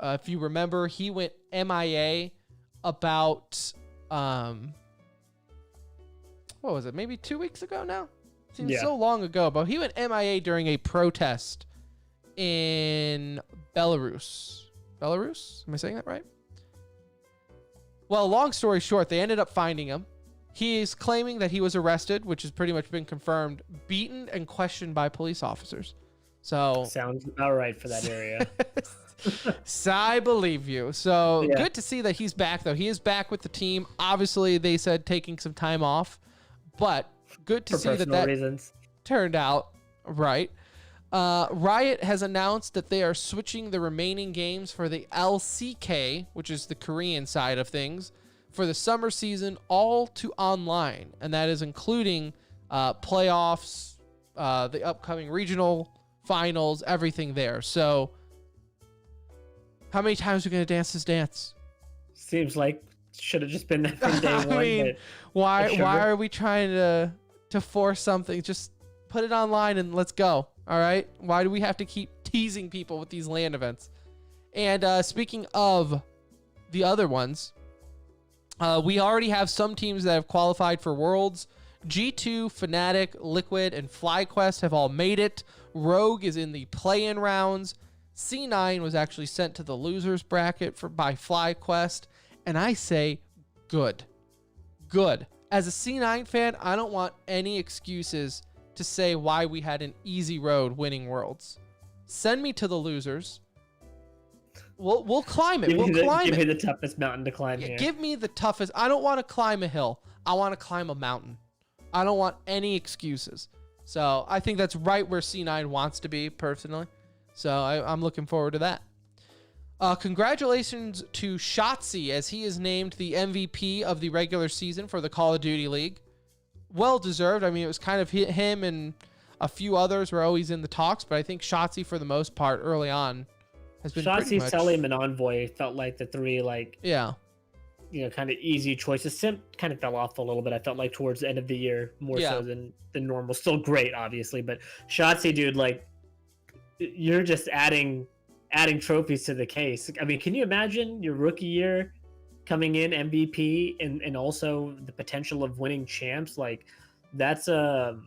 If you remember, he went MIA about what was it? Maybe 2 weeks ago now? Seems so long ago, but he went MIA during a protest in Belarus. Belarus? Am I saying that right? Well, long story short, they ended up finding him. He is claiming that he was arrested, which has pretty much been confirmed, beaten and questioned by police officers. So sounds about right for that area. so I believe you. So Yeah. good to see that he's back, though. He is back with the team. Obviously, they said taking some time off, but good to For see that personal reasons. turned out right. Riot has announced that they are switching the remaining games for the LCK, which is the Korean side of things, for the summer season, all to online. And that is including playoffs, the upcoming regional finals, everything there. So how many times are we going to dance this dance? Seems like should have just been that from day one. I mean, but why sure. are we trying to force something? Just put it online and let's go. All right. Why do we have to keep teasing people with these LAN events? And speaking of the other ones, we already have some teams that have qualified for Worlds. G2, Fnatic, Liquid, and FlyQuest have all made it. Rogue is in the play-in rounds. C9 was actually sent to the losers bracket by FlyQuest. And I say, good. Good. As a C9 fan, I don't want any excuses to say why we had an easy road winning Worlds. Send me to the losers. We'll climb it. give We'll climb me it. the toughest mountain to climb here. Give me the toughest. I don't want to climb a hill. I want to climb a mountain. I don't want any excuses. So I think that's right where C9 wants to be, personally. So I'm looking forward to that. Congratulations to Shotzi, as he is named the MVP of the regular season for the Call of Duty League. Well deserved. I mean, it was kind of him and a few others were always in the talks, but I think Shotzi, for the most part, early on, has been pretty Shotzi, much... Selim, and Envoy felt like the three, Yeah. Kind of easy choices. Simp kind of fell off a little bit. I felt like towards the end of the year, more Yeah. so than normal. Still great, obviously, but Shotzi, dude, like you're just adding trophies to the case. I mean, can you imagine your rookie year coming in MVP and also the potential of winning champs? Like that's going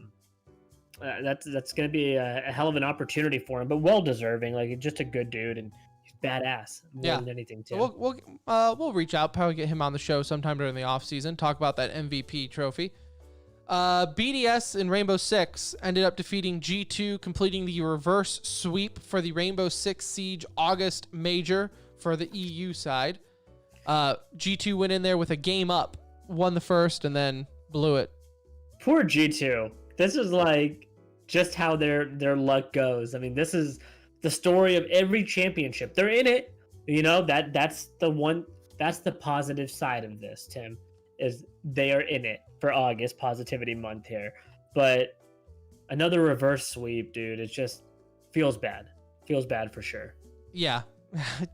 to be a hell of an opportunity for him, but well deserving. Like just a good dude and he's badass more than anything too. We'll reach out, probably get him on the show sometime during the off season, talk about that MVP trophy. BDS in Rainbow Six ended up defeating G2, completing the reverse sweep for the Rainbow Six Siege August Major for the EU side. G2 went in there with a game up, won the first, and then blew it. Poor G2. This is like just how their luck goes. I mean, this is the story of every championship. They're in it. You know, that's the positive side of this, Tim, is they are in it for August, positivity month here. But another reverse sweep, dude, it just feels bad. Feels bad for sure. Yeah.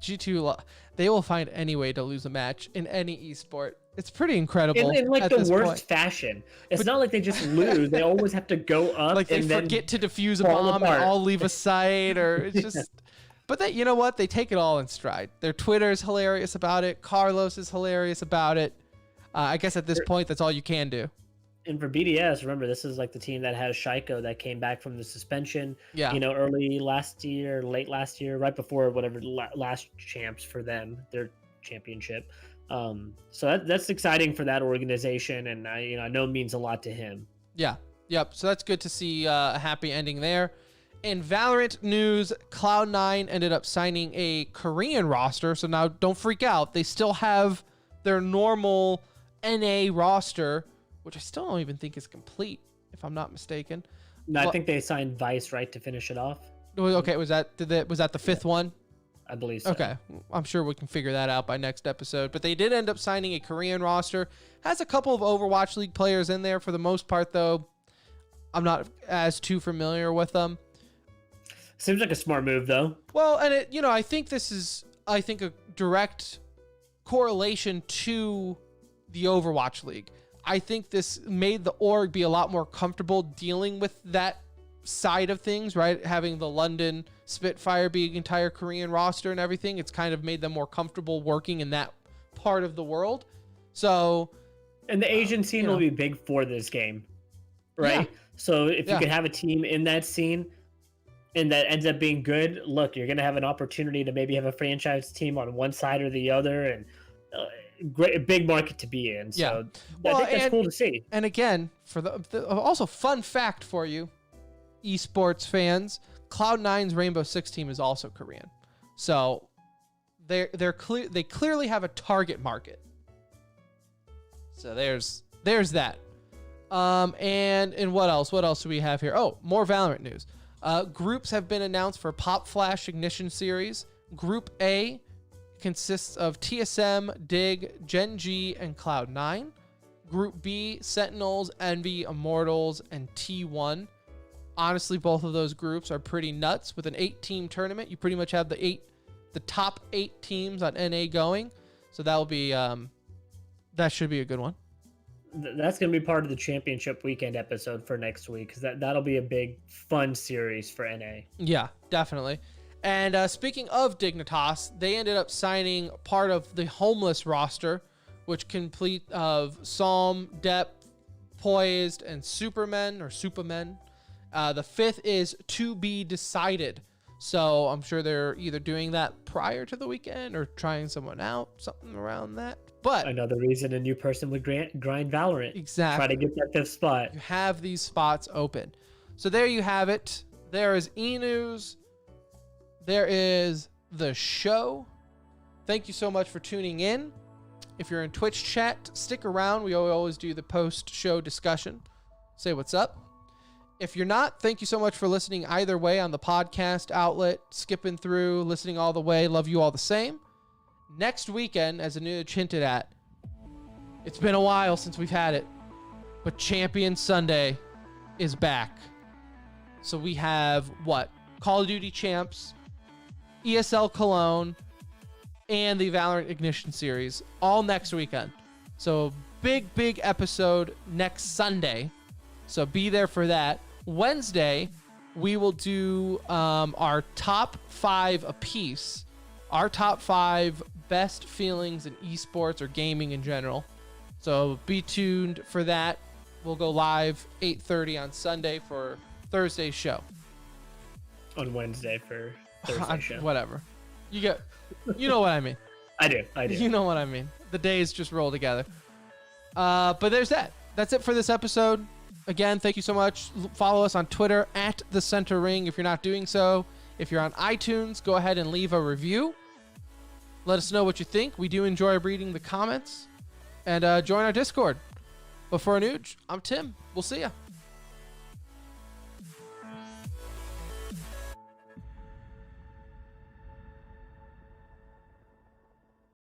G2, they will find any way to lose a match in any esport. It's pretty incredible. In like at the this worst point. fashion. It's not like they just lose. They always have to go up. Like they and forget to defuse a fall bomb apart. and all leave a site, or it's just. But you know what? They take it all in stride. Their Twitter is hilarious about it. Carlos is hilarious about it. I guess at this point, that's all you can do. And for BDS, remember, this is like the team that has Shaiko that came back from the suspension, Yeah. you know, early last year, late last year, right before whatever last champs for them, their championship. So that's exciting for that organization, and I know it means a lot to him. Yeah. Yep. So that's good to see a happy ending there. In Valorant news, Cloud9 ended up signing a Korean roster. So now don't freak out. They still have their normal NA roster, which I still don't even think is complete, if I'm not mistaken. No, I think they signed Vice, right, to finish it off. Okay, was that the fifth one? I believe so. Okay, I'm sure we can figure that out by next episode. But they did end up signing a Korean roster. Has a couple of Overwatch League players in there. For the most part, though, I'm not as too familiar with them. Seems like a smart move, though. Well, and I think this is a direct correlation to the Overwatch League. I think this made the org be a lot more comfortable dealing with that side of things, right? Having the London Spitfire be an entire Korean roster and everything, it's kind of made them more comfortable working in that part of the world. So, and the Asian scene will be big for this game, right? Yeah. So if you could have a team in that scene and that ends up being good, look, you're going to have an opportunity to maybe have a franchise team on one side or the other, and great big market to be in. So I think that's cool to see. And again, for the also fun fact for you, esports fans, Cloud9's Rainbow Six team is also Korean. So they clearly have a target market. So there's that. And what else? What else do we have here? Oh, more Valorant news. Groups have been announced for Pop Flash Ignition Series. Group A consists of TSM, Dig, Gen G, and Cloud9. Group B, Sentinels, Envy, Immortals, and T1. Honestly, both of those groups are pretty nuts. With an 8-team tournament, you pretty much have the top 8 teams on NA going. So that'll be that should be a good one. That's going to be part of the championship weekend episode for next week, because that'll be a big fun series for NA. Yeah, definitely. And speaking of Dignitas, they ended up signing part of the Homeless roster, which complete of Psalm, Depth, Poised, and Supermen. The fifth is to be decided. So I'm sure they're either doing that prior to the weekend or trying someone out, something around that. But another reason a new person would grind Valorant. Exactly. Try to get that fifth spot. You have these spots open. So there you have it. There is E-News. There is the show. Thank you so much for tuning in. If you're in Twitch chat, stick around. We always do the post-show discussion. Say what's up. If you're not, thank you so much for listening either way on the podcast outlet, skipping through, listening all the way. Love you all the same. Next weekend, as Anuj hinted at, it's been a while since we've had it, but Champion Sunday is back. So we have Call of Duty Champs, ESL Cologne, and the Valorant Ignition Series all next weekend. So big episode next Sunday. So be there for that. Wednesday, we will do our top 5 apiece. Our top 5 best feelings in esports or gaming in general. So be tuned for that. We'll go live 8:30 on Sunday for Thursday's show. On Wednesday for Thursday's show. Whatever. You know what I mean. I do. You know what I mean. The days just roll together. But there's that. That's it for this episode. Again, thank you so much. Follow us on Twitter at The Center Ring if you're not doing so. If you're on iTunes, go ahead and leave a review. Let us know what you think. We do enjoy reading the comments. And join our Discord. But for Anuj, I'm Tim. We'll see ya.